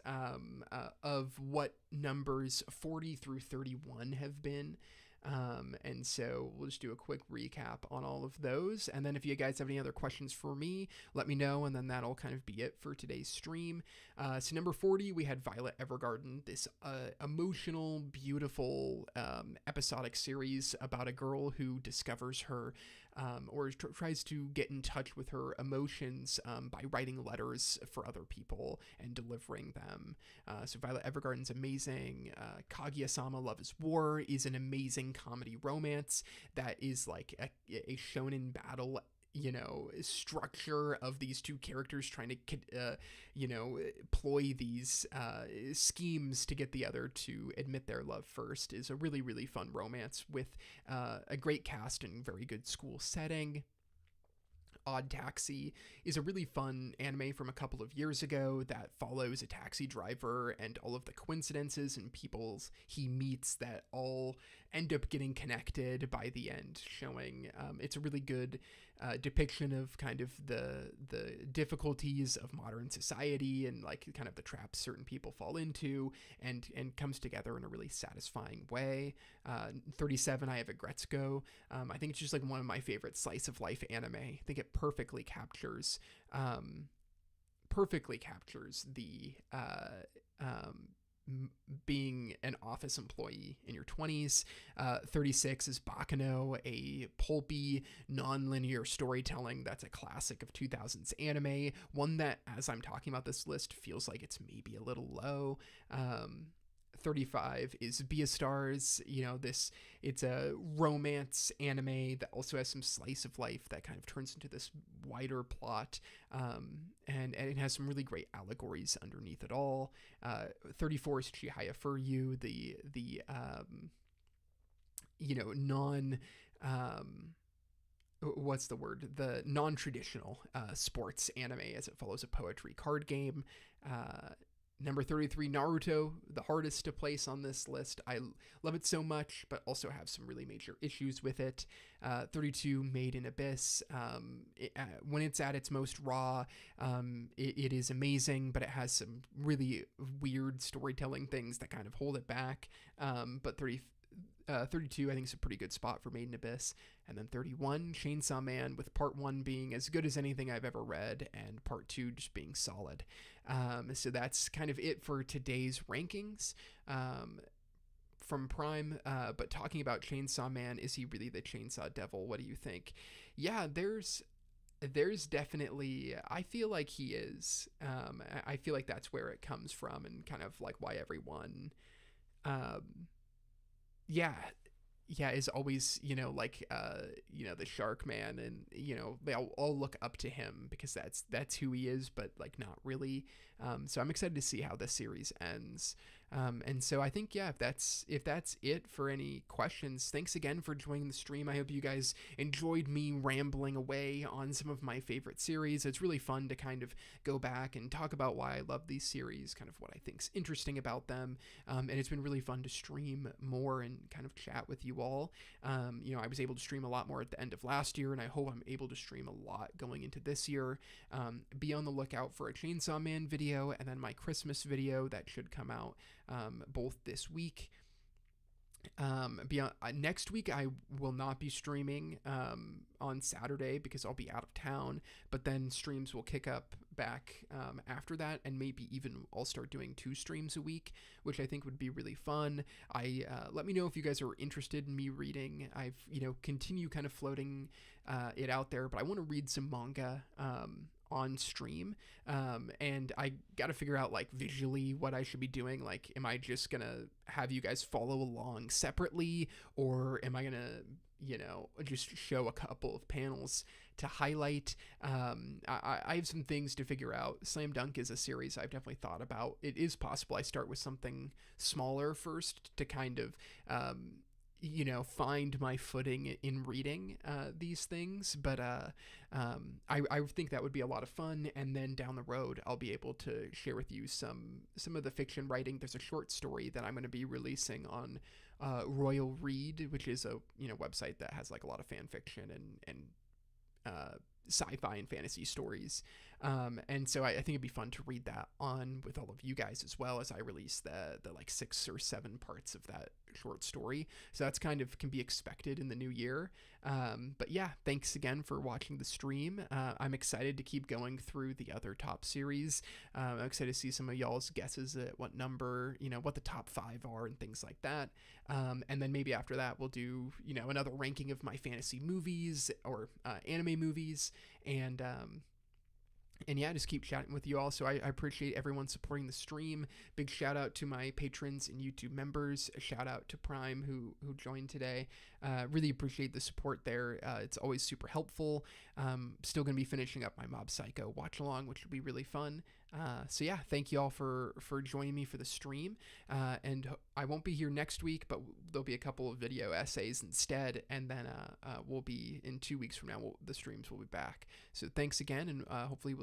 of what numbers 40 through 31 have been. And so we'll just do a quick recap on all of those. And then if you guys have any other questions for me, let me know. And then that'll kind of be it for today's stream. So number 40, we had Violet Evergarden, this emotional, beautiful episodic series about a girl who discovers her or tries to get in touch with her emotions by writing letters for other people and delivering them. So Violet Evergarden's amazing. Kaguya-sama Love is War is an amazing comedy romance that is like a shonen battle, structure of these two characters trying to, ploy these schemes to get the other to admit their love first, is a really, really fun romance with a great cast and very good school setting. Odd Taxi is a really fun anime from a couple of years ago that follows a taxi driver and all of the coincidences and peoples he meets that all end up getting connected by the end, showing it's a really good depiction of kind of the difficulties of modern society and like kind of the traps certain people fall into, and comes together in a really satisfying way. 37, I have Agretzko. I think it's just like one of my favorite slice of life anime. I think it perfectly captures the being an office employee in your 20s. 36 is Bakano, a pulpy, non-linear storytelling that's a classic of 2000s anime, one that, as I'm talking about this list, feels like it's maybe a little low. 35 is Beastars. It's a romance anime that also has some slice of life that kind of turns into this wider plot, and it has some really great allegories underneath it all. 34 is Chihaya Furyu, the the non-traditional sports anime, as it follows a poetry card game. Number 33, Naruto, the hardest to place on this list. I love it so much, but also have some really major issues with it. 32, Made in Abyss. When it's at its most raw, it is amazing, but it has some really weird storytelling things that kind of hold it back. But 32, I think, is a pretty good spot for Made in Abyss. And then 31, Chainsaw Man, with part one being as good as anything I've ever read, and part two just being solid. So that's kind of it for today's rankings from Prime. But talking about Chainsaw Man, is he really the Chainsaw Devil? What do you think? Yeah, there's definitely, I feel like he is. I feel like that's where it comes from, and kind of like why everyone is always, the Shark Man, and, they all look up to him because that's who he is, but like not really. So I'm excited to see how this series ends. And so I think, if that's it for any questions, thanks again for joining the stream. I hope you guys enjoyed me rambling away on some of my favorite series. It's really fun to kind of go back and talk about why I love these series, kind of what I think's interesting about them. And it's been really fun to stream more and kind of chat with you all. I was able to stream a lot more at the end of last year, and I hope I'm able to stream a lot going into this year. Be on the lookout for a Chainsaw Man video, and then my Christmas video that should come out both this week. Next week I will not be streaming on Saturday because I'll be out of town, but then streams will kick up back after that, and maybe even I'll start doing 2 streams a week, which I think would be really fun. Let me know if you guys are interested in me reading. I've continue kind of floating it out there, but I want to read some manga on stream. And I got to figure out like visually what I should be doing. Like, am I just gonna have you guys follow along separately, or am I gonna, just show a couple of panels to highlight? I have some things to figure out. Slam Dunk is a series I've definitely thought about. It is possible I start with something smaller first to kind of, find my footing in reading these things. But I think that would be a lot of fun. And then down the road, I'll be able to share with you some of the fiction writing. There's a short story that I'm going to be releasing on Royal Read, which is a website that has like a lot of fan fiction and sci-fi and fantasy stories. And so I think it'd be fun to read that on with all of you guys as well as I release the like 6 or 7 parts of that short story. So that's kind of can be expected in the new year. But yeah, thanks again for watching the stream. I'm excited to keep going through the other top series. I'm excited to see some of y'all's guesses at what number, what the top 5 are and things like that. And then maybe after that, we'll do, another ranking of my fantasy movies or anime movies. And yeah, just keep chatting with you all. So I appreciate everyone supporting the stream. Big shout out to my patrons and YouTube members. A shout out to Prime who joined today. Really appreciate the support there. It's always super helpful. Still going to be finishing up my Mob Psycho watch along, which will be really fun. So yeah, thank you all for joining me for the stream. And I won't be here next week, but there'll be a couple of video essays instead. And then we'll be in 2 weeks from now. The streams will be back. So thanks again, and hopefully we'll